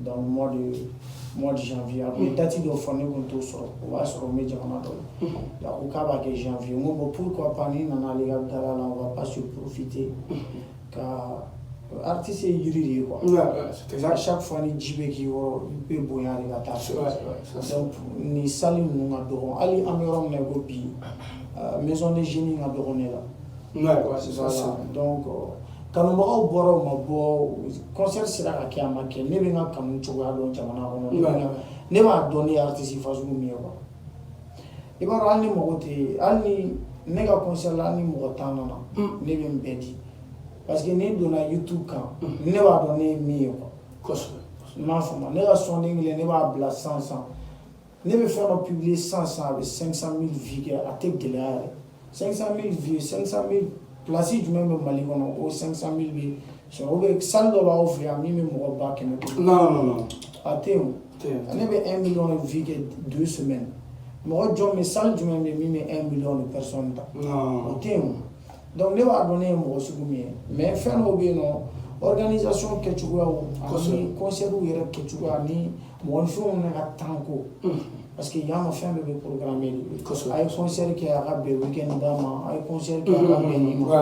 dans le mois de janvier, après date de fournie qu'on sur on va sur le média là au cas de janvier. Pourquoi pas ni dans les Gala là on va pas se profiter car artiste est juridique quoi. À chaque fois ni jibe qui peut boire les attaches. Donc ni salim nous adorons. Ali amérom nego bi maison de génie adorons là. C'est ça. Donc quand on va au bord ma bo concert sera à Kiama qui ne venga comme tu vois dans jamana on ne va donner artiste façon mieux quoi. Et bah ali mo côté ali nega concert là ni mo tano na ne bien bedi. Parce que nous donnons YouTube quand nous va donner mieux quoi. Ma femme, nous va sonner nous va bla 500. Nous va faire publier 500 avec 500 000 vues à tête de l'air. 500 000 vues, 500 000 places du même Mali on a 500 000 vues. Je vais ça doit va offrir à mimi mon bas que non. Attends. On avait 1 million de vues 2 semaines. Moi je me sens du même mimi 1 million de personnes. Non. Attends. Donc, nous allons donner un mot sur le mais faire nos bénons, organisation que tu vois, concert où il y a que tu vois, ni mon fils on a tanko. Parce qu'il y a un film de programme. Il y a un concert qui est arabe, le week-end d'Ama, il y a un concert qui est arabe,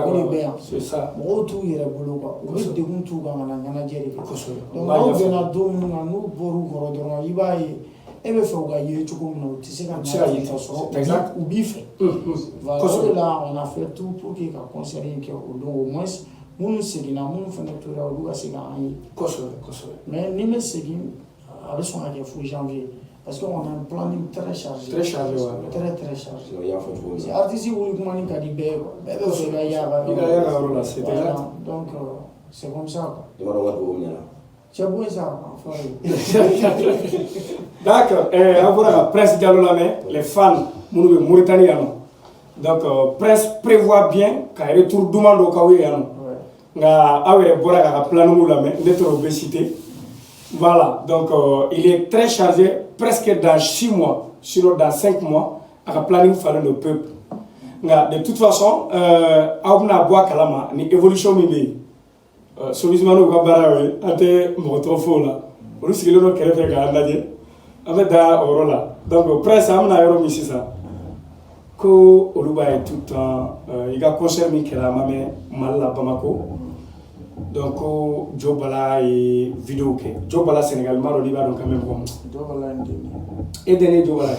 on est bien. C'est ça. Mon tout il y a le boulot. On est de bon tout dans la Nigeria. Donc, on a deux nous pour il va et me faire gagner tout comme nous. Tu sais quand c'est exact ou bif. Voilà. Là, on a fait tout pour qu'il y ait un concert qui au moins nous c'est là nous faisons tout là où c'est gagné. Mais ni me c'est avec son année fou janvier parce qu'on a un planning très chargé. Très chargé. C'est artiste où le monde a dit bébé c'est là il y a donc c'est comme ça quoi. C'est bon ça. D'accord. On voit la presse Diallo-Lamé, les fans de Mauritanie. Donc, presse prévoit bien qu'un retour demande au Kawi. Voilà, donc il est très chargé, presque dans 6 mois, sinon dans 5 mois, à planning faire le peuple. De toute façon, Aouna Boa Kalama, ni évolution mimi. Sovismano Gabara, ate Motofo là. On sait que l'on a fait Gandadie, avec da Orola. Donc, presse Amna Euro Missisa. Ko Oluba est tout le temps, il y a concert Mikela Mame Malala Bamako. Donc, Joe Bala et vidéo. Joe Bala Sénégal, Maro Liba, donc quand même bon. Joe Bala et Denis Joe Bala.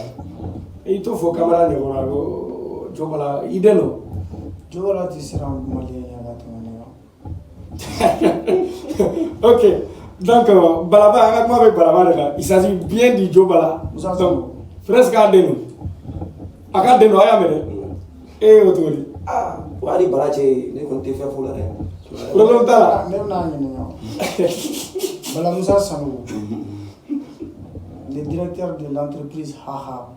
Et il te faut camarade Joe Bala, idéno. Joe Bala, tu seras un malien. Ok. Donc, Balaba, avec Balaba, il s'agit bien du Joe Bala. Donc, presque à Denou. À Denou, à Yamene. Et autour. Ah, Wari Balache, ne compte faire pour la reine. Balamoussa Sanou, le directeur de l'entreprise Haha.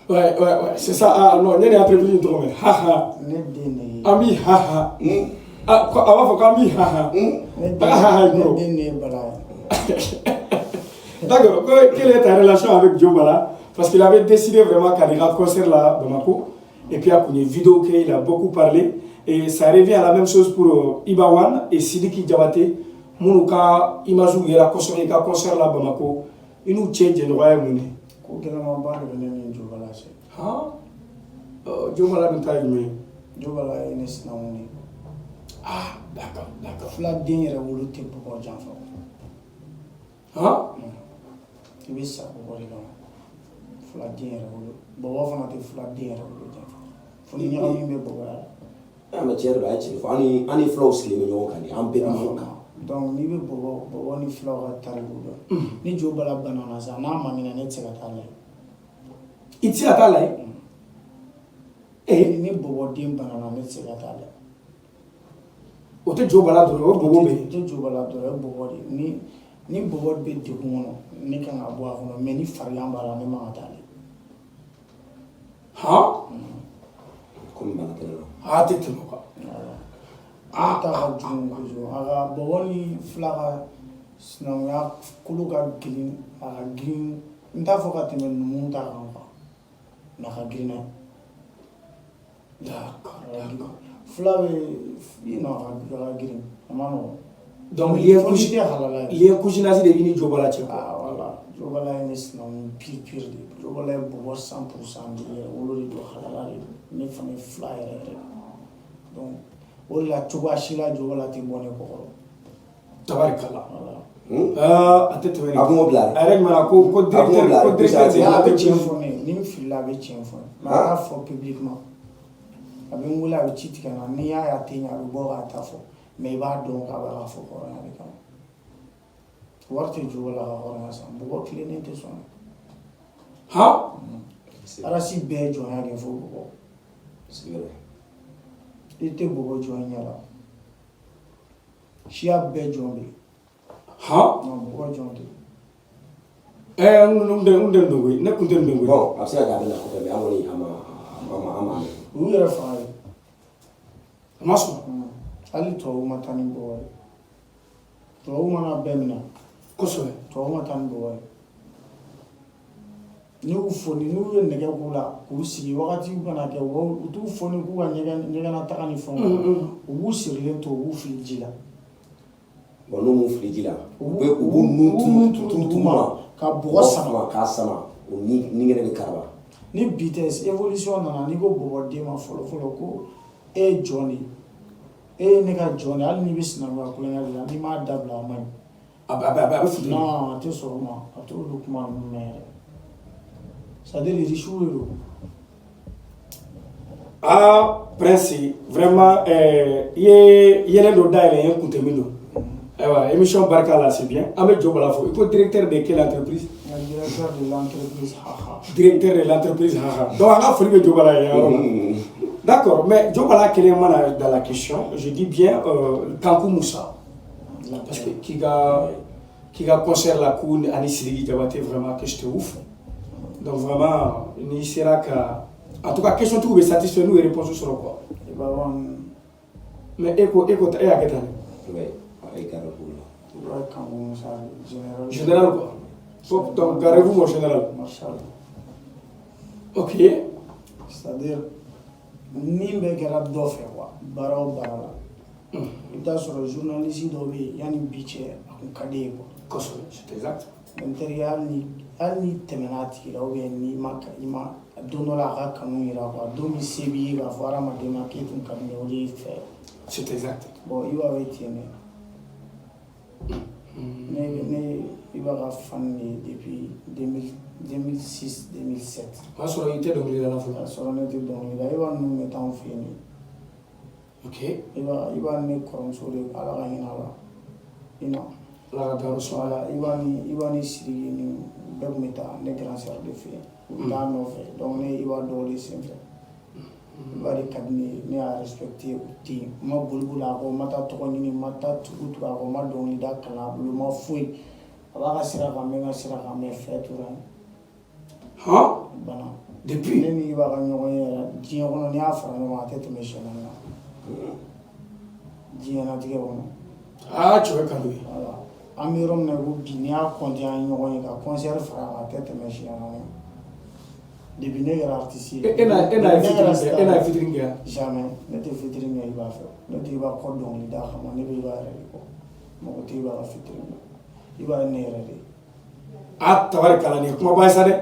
Ouais, c'est ça. Ah non, il y a une entreprise de Haha. Ami Haha. Ah, avant, Ami Haha. D'accord, quelle est ta relation avec Joe Bala? Parce qu'il avait décidé vraiment qu'il y a un concert là, Bamako. Et puis, il y a une vidéo qu'il a beaucoup parlé. Et ça revient à la même chose pour Ibawan et Sidiki Diabaté. Mounouka, Imazou, il y a un concert là, Bamako. Il nous tient de droit à Mouni. Joe Bala nous t'a aimé. Joe Bala est né dans Mouni. Ah, d'accord. La dernière volonté pour Jean. Ah? Il veut ça pour les gens. La dernière volonté. Bon, on va faire la dernière volonté. Faut n'y avoir une amateur ba ci fa ani flow slim ñoo kan am be mo donc ni be bo ni flow tarbu ni Joe Bala banana za na mangina ne tsaka tale itsi atala ni bo dim banana ne tsaka tale o te Joe Bala do bo be te Joe Bala do bo ni bo be de kuno ni kan abo akono me ni fariam bala ne ma tale ha comme banatelo ah t'es tellement quoi ah ta jungo aga boni flaga snanga kuluga green aga green nda foka temen munta kan na ka green d'accord flaga you know aga green amano donc lien cousinage de vini Joe Bala ah voilà Joe Bala est snon pire de Joe Bala bo 100% de olori do halala ne fane flyer donc wala tuba shila Joe Bala te bone ko tabarakallah atete wari abumo bla arek mara ko directeur de la be informé ni filla be informé ma fo publiquement abi ngula be chitika na ni ya tenya bo ga tafo mais ba donc aba fo ko na ka warti Joe Bala ga hora sa bo cleaner te son ha ara si be jo ha ge fo ko c'est vrai ite bo jo nya la shia be jo be ha non bo jo de unde ndongo ne kunte ndongo bon après ça gabe na ko be amoni ama u yera fa maso ali to matani bo to mana bemna ko so to matani bo ni u foni ni u nege kula ku sigi wakati u kana ke wo u tu foni ku ga nyega na taka ni fon u sirle to u fili jila bon no mu fili jila u bu nu tuma ka bo sama ka sama o ni ngene ni karaba ni BTS evolution nana ni ko bo de ma folo ko e Johnny e ne ka Johnny ali ni bisna wa ko ngala ni ma dabla man aba futu non te so ma to lukman me c'est-à-dire les riches. Ah, Prince, vraiment, il y a un doda et un contenu. Émission Barka là, c'est bien. Avec Joe Bala, il faut directeur de quelle entreprise? Directeur de l'entreprise Haha. Directeur de l'entreprise Haha. Donc, on a fait Joe Bala. D'accord, mais Joe Bala, quel est dans la question? Je dis bien Kankou Moussa. parce que qui a concert la cour ani Sidiki Diabaté vraiment que je te ouf. Donc vraiment ni sera qu'à en tout cas question tout be satisfait nous et réponse sur quoi. Mais éco et à quel ouais avec général quoi. Donc garez-vous mon général. OK. C'est-à-dire ni be kɛra dɔ fɛ quoi baara o baara la i bɛ taa sɔrɔ journaliste dɔ bɛ yen yanni bi cɛ a kun ka di ye quoi. Kosɛbɛ c'est exact. n terikɛ hali ni tɛmɛna a tigi la ou bien ni ma don dɔ la a ka kanu yira quoi don min se b'i ye k'a fɔ hadamaden ma k'e tun ka di ne o de y'i fɛ. C'est exact. Bon i b'a bɛ ten ne i b'a ka fan de depuis 2006 2007. O y'a sɔrɔ i tɛ dɔnkili da la fɔlɔ. O y'a sɔrɔ ne tɛ dɔnkili da i b'a ninnu bɛ taa anw fɛ yen de. OK. I b'a ne kɔrɔmuso de ala ka hinɛ a la. I na. Ala ka dayɔrɔ suma. Voilà i b'a ni Sidiki ni bɛɛ tun bɛ taa ne grand sœur de fɛ yen. U bɛ taa nɔfɛ donc ne i b'a dɔw de senfɛ. I b'a de ka di ne ye ne y'a respecté u tɛ yen. N ma boli boli a kɔ n ma taa tɔgɔ ɲini n ma taa tugu a kɔ n ma dɔnkili da kalan a bolo n ma foyi. A b'a ka sira kan n bɛ n ka sira kan mais fɛ tora yen. Han? Bana. Depuis ne ni i b'a ka ɲɔgɔn ye yɛrɛ diɲɛ kɔnɔ n'i y'a fara ɲɔgɔn a tɛ tɛmɛ siɲɛ naani kan. Diɲɛlatigɛ kɔnɔ. Ah cɛ ka d'u ye. Voilà. An bɛ yɔrɔ min na i ko bi n'i y'a compter an ye ɲɔgɔn ye ka concert fara a kan a tɛ tɛmɛ siɲɛ naani kan. Depuis ne kɛra artiste ye. E n'a ye featuring kɛ yan? Jamais ne tɛ featuring kɛ i b'a fɛ. Ne tɛ i b'a kɔ dɔnkili da kama ne bɛ i b'a yɛrɛ de kɔ. Mɔgɔ tɛ i b'a ka featuring kɛ. I b'a ye ne yɛrɛ de. Ah tabarikala nin ye kumaba ye sa dɛ.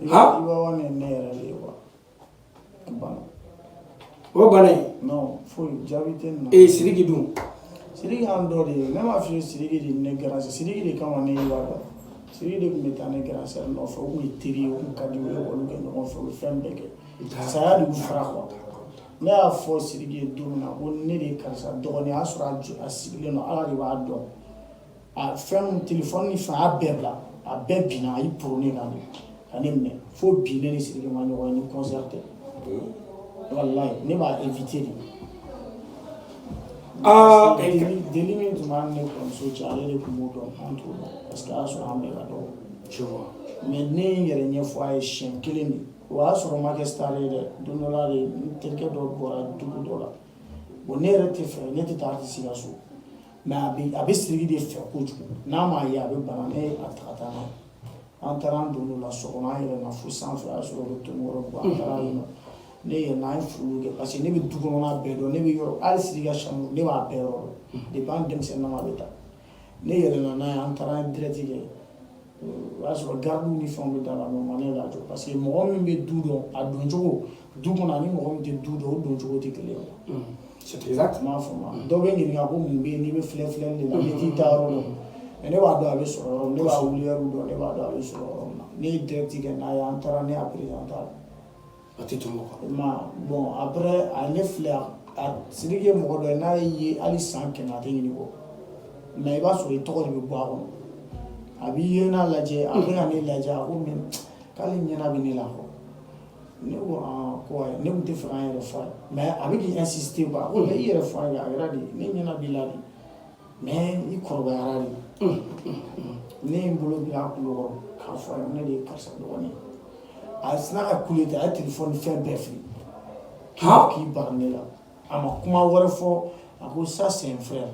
I b'a wa ne yɛrɛ de ye quoi. Bana. O bana in? Non foyi jaabi tɛ nin na. Sidiki dun? Sidiki y'an dɔ de ye ne m'a f'i ye Sidiki de ne grand sœur Sidiki de kama ne i b'a dɔn. Sidiki de tun bɛ taa ne grand sœur nɔfɛ o tun ye teri ye o tun ka di u ye olu kɛ ɲɔgɔn fɛ u ye fɛn bɛɛ kɛ. Saya de y'u fara quoi. Ne y'a fɔ Sidiki ye don min na ko ne de ye karisa dɔgɔnin y'a sɔrɔ a sigilen don ala de b'a dɔn. A fɛn téléphone ni fɛn a y'a bɛɛ bila a bɛɛ binna a y'i poro ne kan de ka ne minɛ fo bi ne ni Sidiki ma ɲɔgɔn ye ni concert tɛ. Wallahi ne b'a éviter de. Deli min tun b'a ni ne kɔrɔmuso cɛ ale de tun b'o dɔn an t'o dɔn parce que a y'a sɔrɔ an bɛɛ ka dɔgɔ. Mais ne ye n yɛrɛ ɲɛfɔ a ye siɲɛ kelen de o y'a sɔrɔ n ma kɛ star ye dɛ don dɔ la de n terikɛ dɔ bɔra dugu dɔ la bon ne yɛrɛ tɛ fɛ ne tɛ taa artiste ka so mais a bɛ Sidiki de fɛ kojugu n'a m'a ye a bɛ bana ne a ta ka taa n'a ye an taara an don o la so kɔnɔ an yɛlɛnna fo sanfɛ a y'a sɔrɔ o bɛ tonn wɔɔrɔ bɔ an taara yen nɔ ne yɛlɛnna an ye foliw kɛ parce que ne bɛ du kɔnɔna bɛɛ dɔn ne bɛ yɔrɔ hali Sidiki ka chambre ne b'a bɛɛ yɔrɔ dɔn depuis an denmisɛnninma bɛ taa ne yɛlɛnna n'a ye an taara an ye direct kɛ o y'a sɔrɔ gardiw ni fɛnw bɛ da la mais ma ne lajɔ parce que mɔgɔ min bɛ du dɔn a doncogo du kɔnɔ ani mɔgɔ min tɛ du dɔn o doncogo tɛ kelen ye. C'est exact. N m'a faamu dɔw bɛ ɲininka ko mun bɛ yen n'i bɛ filɛ filɛli de la n'i t'i ta yɔrɔ dɔn mais ne b'a dɔn a bɛ sɔrɔ yɔrɔ min ne b'a wuli yɔrɔ dɔn ne b'a dɔn a bɛ sɔrɔ yɔrɔ min na ne ye direct kɛ n'a ye an taara ne y'a présenté a tɛ tɛmɛ o kan. bon après a ne filɛ a Sidiki ye mɔgɔ dɔ ye n'a ye hali san 100 a tɛ ɲini kɔ mais i b'a sɔrɔ i tɔgɔ de bɛ bɔ a kɔnɔ a b'i ye n'a lajɛ a bɛ ka ne lajɛ a ko mais k'ale ɲɛna bɛ ne la kɔ ne ko ko ayi ne tun tɛ fɛ k'an yɛrɛ fɔ a ye mais a bɛ k'i insister quoi ko mais i yɛrɛ fɔ a ye a kɛra de ne ɲɛna b'i la de mais i kɔrɔbayara de ne ye n bolo bila a kulo kɔrɔ k'a fɔ a ye ne de ye karisa dɔgɔnin ye a sina ka kule ten a ye téléphone fɛn bɛɛ fili k'i bara ne la a ma kuma wɛrɛ fɔ a ko ça c'est un frère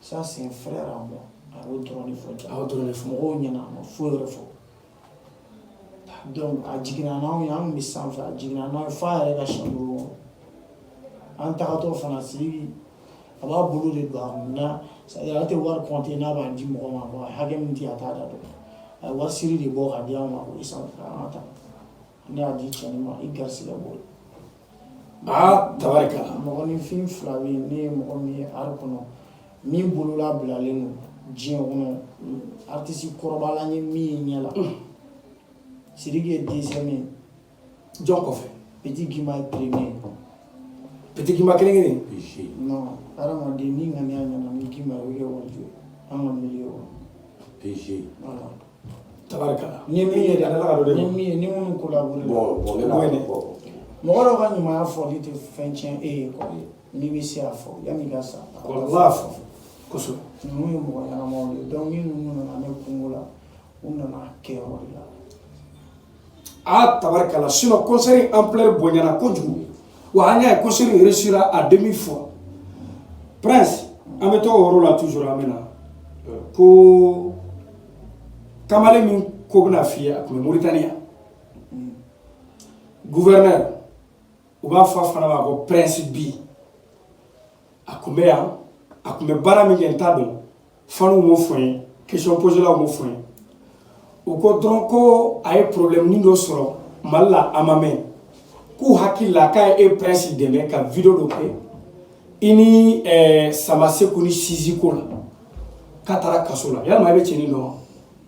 ça c'est un frère à moi a y'o dɔrɔn de fɔ a y'o dɔrɔn de fɔ mɔgɔw ɲɛna a ma foyi wɛrɛ fɔ donc a jiginna n'anw ye an kun bɛ sanfɛ a jiginna n'anw ye f'a yɛrɛ ka chambre kɔnɔ an tagatɔ fana Sidiki a b'a bolo de don a kun na c'est-à-dire ale tɛ wari compter n'a b'a di mɔgɔ ma quoi hakɛ min tɛ a t'a da dɔn a ye wari siri de bɔ k'a di an ma ko sanfɛ an ka taa ne y'a di cɛnin ma i garisigɛ b'o la. Tabarikala. Mɔgɔninfin fila bɛ yen ne ye mɔgɔ min ye art kɔnɔ min bolola bilalen don diɲɛ kɔnɔ artiste kɔrɔbayala ye min ye ɲɛ la Sidiki ye deuxième ye jɔn kɔfɛ Petit Guima ye premier Petit Guima kelen kelen non hadamaden ni ŋaniya ɲɛna ni Guima o bɛ kɛ warijɛ an ka milieu kɔnɔ PG voilà tabarikala ni min ye ni minnu collaboré mɔgɔ dɔ ka ɲumanya fɔli tɛ fɛn tiɲɛ e ye quoi n'i bɛ se a fɔ yanni i ka sa wallahi Nous donc nous ah tabarkala sinon concert ampleur bonyana kojugu wa anya concert réussira à demi fois Prince ameto oro la toujours amena ko kamale min ko bna fiya ko Mauritania gouverneur ou ba fa fana ba ko Prince bi akume ya akume bara mi gentado fanu mo foyin question posée là mo foyin o ko dron ko ay problème ni do soro malla amame ku hakilla ka e Prince deme ka vidéo do pe ini samase kuni siziko la katara kasola ya ma be chini no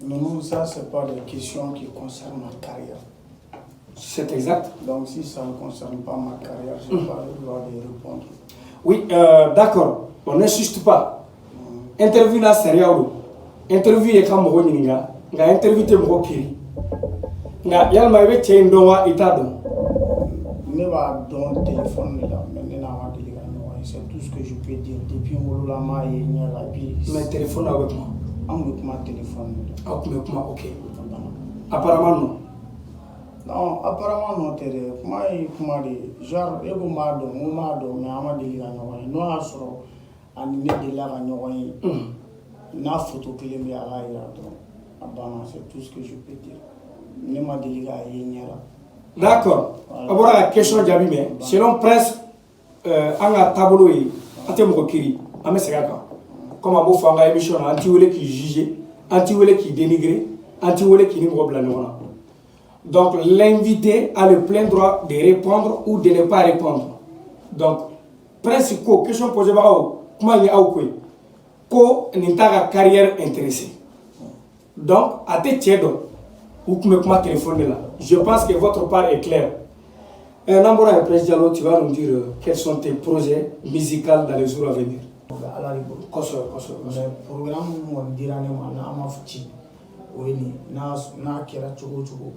non ça c'est pas des questions qui concernent ma carrière. C'est exact. Donc si ça ne concerne pas ma carrière, je n'ai pas le droit de répondre. Oui, d'accord. On n'insiste pas. Interview là, c'est rien. Interview est comme moi, nga interview te mo kiri. Nga yal ma be chain do wa itado. Ne va don téléphone là, mais ne n'a pas de c'est tout ce que je peux dire. Depuis Mouloula ma et la puis. Mais téléphone avec moi. Avec mon téléphone. Avec moi, ok. Apparemment non. Non, apparemment non, comment dire, genre, je ne mais je ne sais pas na photo que c'est tout ce que je peux dire. D'accord. Voilà la question Jabi, mais selon presse, anga tableau et ante kiri, ame segaka. Comme à beau faire émission, anti-wele qui juge, anti-wele qui dénigre, anti-wele qui n'est pas blanc. Donc l'invité a le plein droit de répondre ou de ne pas répondre. Donc, principaux question posée par comment il y a ko n'intaga carrière intéressée. Donc, à tes tièdes, ou comment téléphoner là. Je pense que votre part est claire. Nambora et Président, tu vas nous dire quels sont tes projets musicaux dans les jours à venir. Le programme oui, na kera chogo chogo.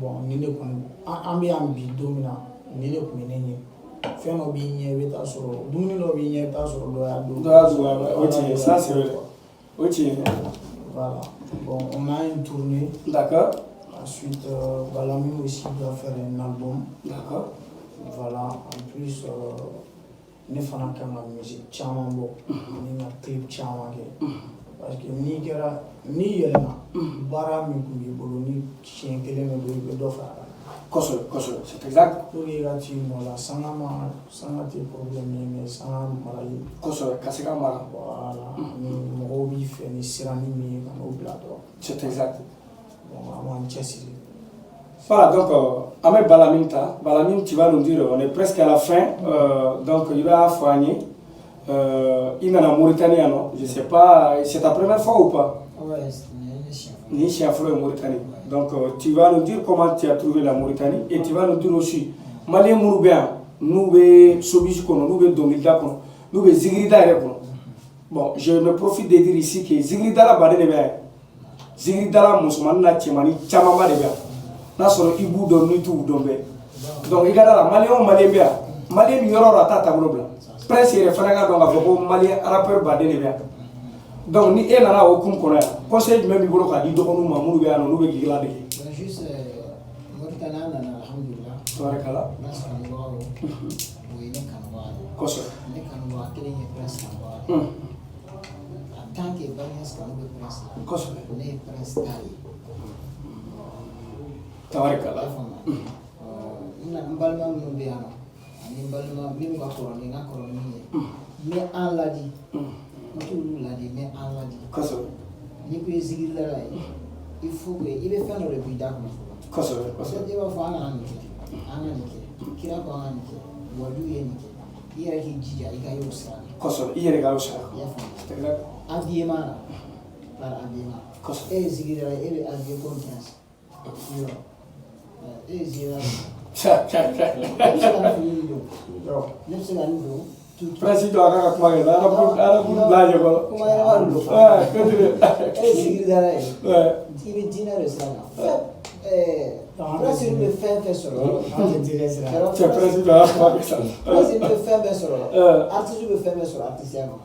Bon, ni ne kon ambi domina, ni ne ko menenye. Fait no bi nye beta soro, dumuni no bi nye beta soro do ya do. Ok, ça c'est vrai. Ok. Voilà. Bon, on a une tournée. D'accord. Ensuite, Balami aussi doit faire un album. D'accord. Voilà. En plus, ne fana kama musique chamambo, ni na clip chamage. Parce que ni kera ni yelena bara mi ku bi bolo ni chien kele me do fa koso c'est exact pour y gati no la sanga ti problème mais sanga marali koso kasika mara voilà ni mo bi fe ni sirani mi ka no blado c'est exact bon avant chessi voilà donc Ahmed Balamine tu vas nous dire on est presque à la fin donc il va soigner il est en Mauritanie, non? Je ne sais pas, c'est ta première fois ou pas? Oui, c'est une chef en Mauritanie. Donc tu vas nous dire comment tu as trouvé la Mauritanie et tu vas nous dire aussi, Malien Mouroubéen, nous sommes Sobis, nous sommes Domilda, nous sommes Zigrida. Bon, je me profite de dire ici que Zigrida la Bade de Béa, Zigrida la Mousman la Tchemani, Tchamama de Béa, Nasoro Ibu Domni tout Dombe. Donc il y a la Malien Béa, Malien Yoro Tata Blobla. Presse et référent dans la voix malien rappeur badé les biens. Donc ni elle a aucun connaît. Conseil même il a dit donc nous mamou bien nous be gila de. Juste Mauritanie alhamdulillah. Tabarakallah. Parce que nous oui ne kan ba. Koso. Ne kan ba tele ni presse ba. En tant que balance kan be presse. Koso. Ne presse tali. Tabarakallah. Na mbalma mu be ana. Ni balma mi ko ko ni na ko ni. Mais en l'a dit. Tout l'a dit, mais en l'a dit. Koso. Ni ko zigir la il faut que il est faire le bida ko. Koso. Parce que va fa ana ni kira ko ana ni wadu ye ni iya ki jija iga yo sa. Koso iya ga yo sa. Exact. Adiema par adiema. Koso. Zigir la e adie confiance. Zigir Président a kuma kɛ ala kun bila ɲɛ kɔrɔ. Kuma yɛrɛ b'a lo. Zigiri dara ye. I bɛ diinɛ de sira kan. Président bɛ fɛn fɛn sɔrɔ. C'est président a kuma kɛ sa. Président bɛ fɛn fɛn sɔrɔ. Artiste bɛ fɛn fɛn sɔrɔ artiste kɔnɔ.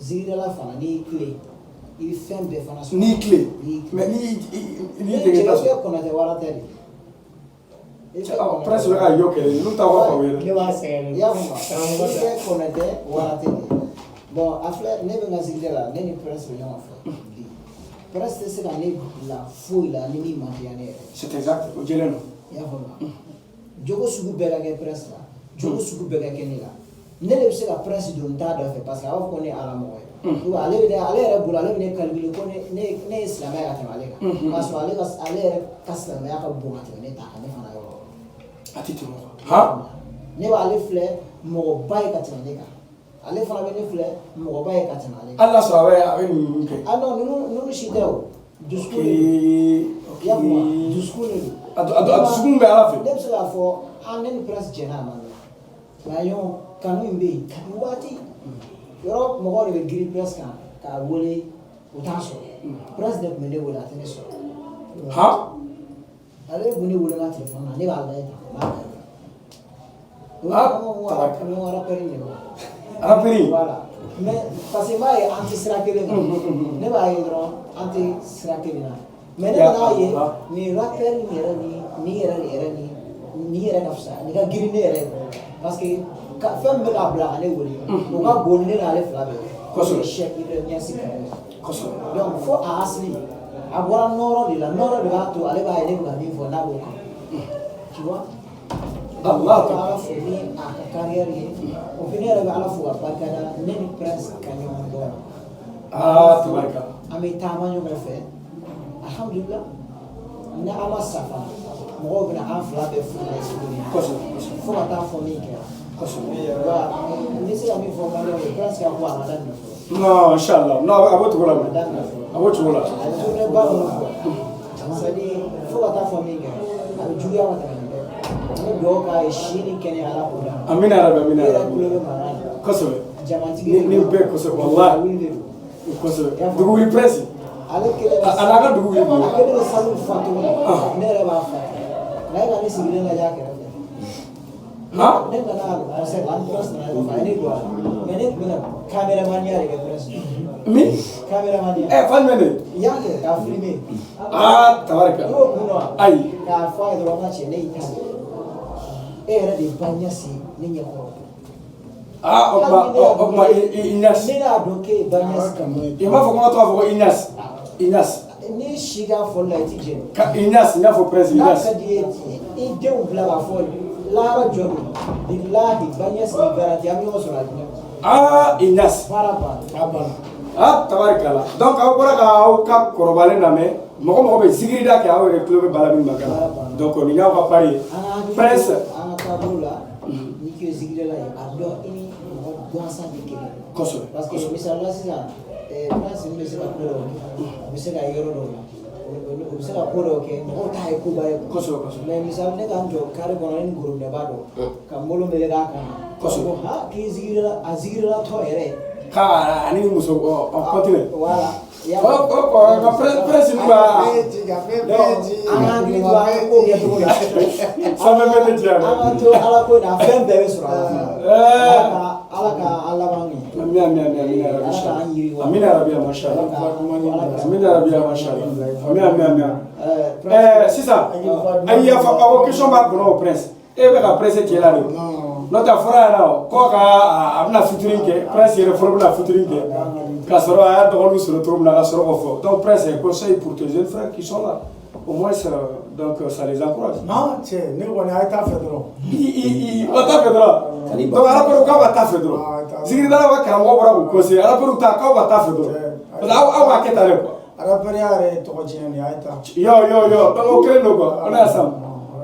Zigirala fana ni clé. Il fait des fana. Ni clé. Mais ni Konate warateri. Presque le gars yoke, nous t'avons pas vu. Ya konate warateri. Bon, après ne benga zigirala, ne ni presque rien à faire. Presque c'est la fouille la ni mariane. C'est exact, au Djeleno. Ya fama. Jogo sugu bela ke presque là. Jogo sugu bela ke ni la. Ne le se la presse don ta da fait parce que avant qu'on est à la mort. Tu vois aller yɛrɛ bolo ale bɛ calculer ko ne ye silamɛya ka tɛmɛ ale kan parce que ale yɛrɛ ka silamɛya ka bon ka tɛmɛ ne ta kan ne fana yɔrɔ a tɛ tɛmɛ ha ne b'ale filɛ mɔgɔba ye ka tɛmɛ ne kan ale fana bɛ ne filɛ mɔgɔba ye ka tɛmɛ ale kan hali n'a sɔrɔ a bɛ ninnu kɛ ah non ninnu si tɛ o dusukun de don i y'a faamu dusukun de don a dusukun bɛ ala fɛ ne bɛ se k'a fɔ ne ni presse jɛnna a ma mɛ nka yɔn kanu in bɛ yen kabini waati yɔrɔ mɔgɔw de bɛ giri presse kan k'a wele o t'a sɔrɔ presse de tun bɛ ne wele a tɛ ne sɔrɔ ha ale tun bɛ ne wele n ka telefɔni na ne b'a lajɛ n b'a lajɛ n ko rappel de don rappel voilà mais parce que n b'a ye an tɛ sira kelen kan ne b'a ye dɔrɔn an tɛ sira kelen na mais ne nan'a ye nin rappel yɛrɛ ni yɛrɛ ka fisa ni ka girin ne yɛrɛ parce que fɛn bɛ k'a bila ka ne wele o ka bon ne n'ale fila bɛɛ kosɛbɛ chef Ibrahima Niasse kosɛbɛ donc fo a asili a bɔra nɔrɔ de la nɔrɔ de b'a to ale b'a ye ne bɛ ka min fɔ n'a b'o kan tu vois Allah ka ala fo ni a ka carrière ye o fana yɛrɛ bɛ ala fo ka barika da ne ni prince ka ɲɔgɔn dɔn tabarika an bɛ taama ɲɔgɔn fɛ alhamdulilah ni ala safa mɔgɔw bɛna an fila bɛɛ furu la tuguni fo ka taa fɔ min kɛra ne se ka min fɔ maliyɛnw ye presque a ko a ma daminɛ fɔlɔ non inchallah non a b'o cogo la a b'o cogo la a ye journée ba minnu fɔ c'est à dire fo ka taa fɔ min kɛra a bɛ juguya ka tɛmɛ nin bɛɛ an bɛ dugawu k'a ye si ni kɛnɛ ala k'o d'a ma amina yarabi amina e yɛrɛ yarabi kulo bɛ mankan na kosɛbɛ jamatigi ni bɛɛ kosɛbɛ wallahi wuli de don kosɛbɛ dugu wuli presse ale kelen a n'a ka dugu wuli a kelen bɛ sanu fa cogo ne yɛrɛ b'a fa nka e ka ne sigilen lajɛ a kɛrɛfɛ ha ne nana conseil la presse nana ko fa ne do ala mais ne tun bɛna caméramania de kɛ presse min caméramania fan jumɛn de y'a kɛ k'a filmer tabarika i y'o kun dɔn wa ayi k'a fɔ a ye dɔrɔn n ka cɛ ne y'i ta e yɛrɛ de ba ɲɛsi ne ɲɛkɔrɔ o kuma Ignace ne y'a dɔn k'e ye ba ɲɛsi kan i m'a fɔ ko n ka to k'a fɔ ko Ignace ni si ka fɔli la i ti jɛn ka Ignace n y'a fɔ prince n'a Ignace ka di ye i denw bila k'a fɔ lahara jɔ don bilahi ba ɲɛsi ni garanti an bɛ ɲɔgɔn sɔrɔ a diɲɛ Ignace baara banna tabarika la donc aw bɔra k'aw ka kɔrɔbalen lamɛn mɔgɔ bɛ zigirida kɛ aw yɛrɛ tulo bɛ bala min ma kan donc nin y'aw ka pari ye prince an ka taabolo la n'i k'i ye zigirila ye a dɔn i ni mɔgɔ gansan tɛ kelen kosɛbɛ parce que misali la sisan prince bɛ se ka ko dɔw kɛ a bɛ se ka yɔrɔ dɔw la o bɛ se ka ko dɔw kɛ mɔgɔw t'a ye koba ye kosɛbɛ mais misali ne ka n jɔ kare kɔnɔ ne ni gorobinɛba dɔ ka n bolo meleke a kan kosɛbɛ ha k'i zigirila tɔ yɛrɛ ka ani muso kɔntine voilà ka prince nu ba an ka hakili to an ka ko kɛcogo la sanfɛ bɛ ne diya an ka to ala ko in na fɛn bɛɛ bɛ sɔrɔ ala ka an laban ɲɛ ala ka an yiriwa amina yarabi mashallah amina yarabi mashallah amina sisan ayi yafa aw question b'a kɔnɔ o prince e bɛ ka prince cɛ la de n'o tɛ fɔra yan nɔ ko a bɛna featuring kɛ prince yɛrɛ fɔlɔ bɛna featuring kɛ k'a sɔrɔ a y'a dɔgɔninw sɔrɔ cogo min na ka sɔrɔ k'o fɔ donc prince conseil pour tes jeunes frères qui sont là au moins donc ça les encourage. non cɛ ne kɔni a ye taa fɛ dɔrɔn. o t'a fɛ dɔrɔn donc rappeur k'aw ka taa fɛ dɔrɔn zigiridala ka karamɔgɔ bɔra k'u conseiller rappeur ta k'aw ka taa fɛ dɔrɔn parce que aw b'a kɛ tan de quoi. rappeur yɛrɛ ye tɔgɔ tiɲɛ de a ye taa. yo donc o kelen don quoi on est ensemble.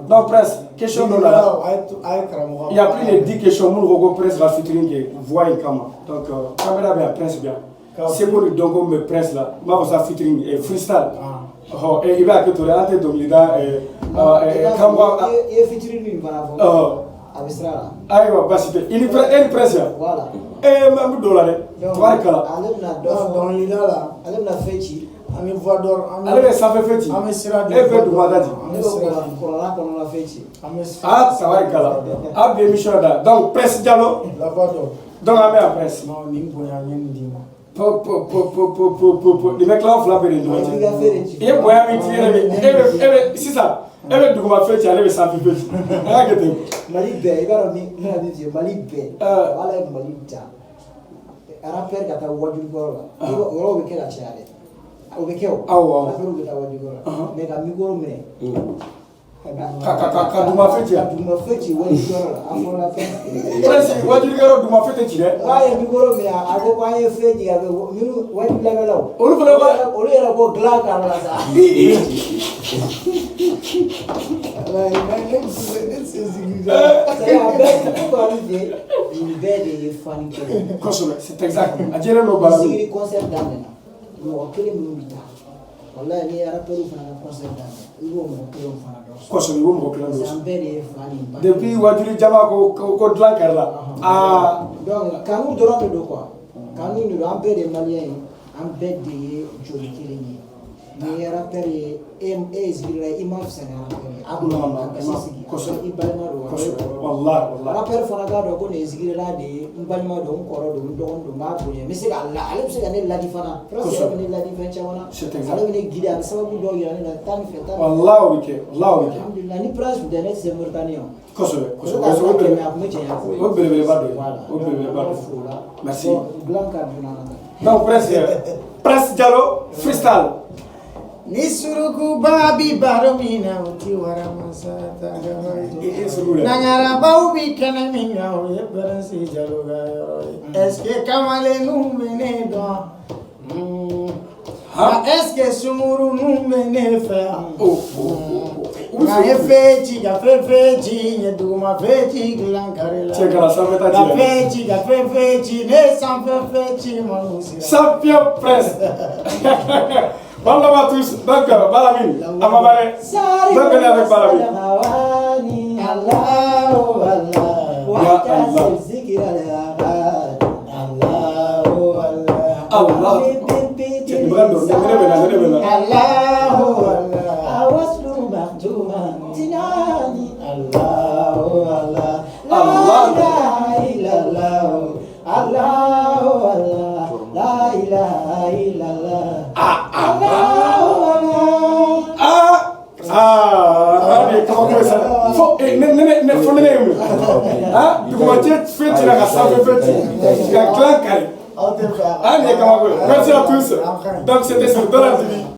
donc prince question dɔ la il y a plus de 10 questions minnu ko ko prince va featuring kɛ voix in kama donc caméra bɛ yan prince bɛ yan seko ni dɔnko min bɛ prince la n b'a fɔ sa featuring freestyle i b'a kɛ to dɛ an tɛ dɔnkilida kanbɔ i ye featuring min fana fɔ a bɛ sira la ayiwa baasi tɛ i ni prince yan voilà n bɛ dɔ la dɛ tabarikala ale bɛna dɔ fɔ dɔnkilida la ale bɛna fɛn ci ani voix d'or ale bɛ sanfɛ fɛn ci an bɛ sira e bɛ dugumada di ne bɛ kɔrɔla kɔnɔna fɛn ci tabarikala a bɛ émission da donc prince Diallo la voix d'or donc an bɛ yan prince non nin bonya n ye nin d'i ma Les mecs là, on flappe les doigts. Et moi, c'est ça. Et le document fait, tu allais sans piper. Mali Bé, il va dire Mali Bé. Voilà, Mali Bé. Rappel kata wajul goro la woro be kela chale o be kew rappel be ta wajul goro me ka mi goro me ka duma feti wajul goro la afo la fe presi wajul goro duma feti ci de waye mi goro me a go waye feti ga minu wajul la melaw olu fele ba olu era go gla ka la sa c'est exact. C'est concert d'année. Moi, quel est mon bita? Voilà, il y a un rappel au concert d'année. Il va me depuis Wadjuri Jama ko Dlankarla. Ah. Donc, quand nous dormons de quoi? Quand nous nous rappelons des Maliens, un bête de Joli Kirini. Mais rappel est imam Sénégal. Wallah. Rappel Fonagado ko ne zigirela de mbalma do nkoro do ndo ma boye mais c'est Allah ale se gane la difana parce que ne la difana wana ale ne gida sababu do yana na tan feta wallah wike alhamdulillah ni prince de ne c'est Mauritanie koso merci blanca donc presse Diallo freestyle Nisuruku babi baromina uti waramasata nangara baubi kana minga ye baransi jaloga eske kamale numene do eske sumuru numene fa na efechi ga fefechi ye duma fechi glankarela chekala sameta ga fefechi ne sans fefechi manusi champion presse. Bonjour à tous, donc Balamine, Amabare, donc venez avec Balamine. Merci à tous. Donc c'était sur Dollar TV.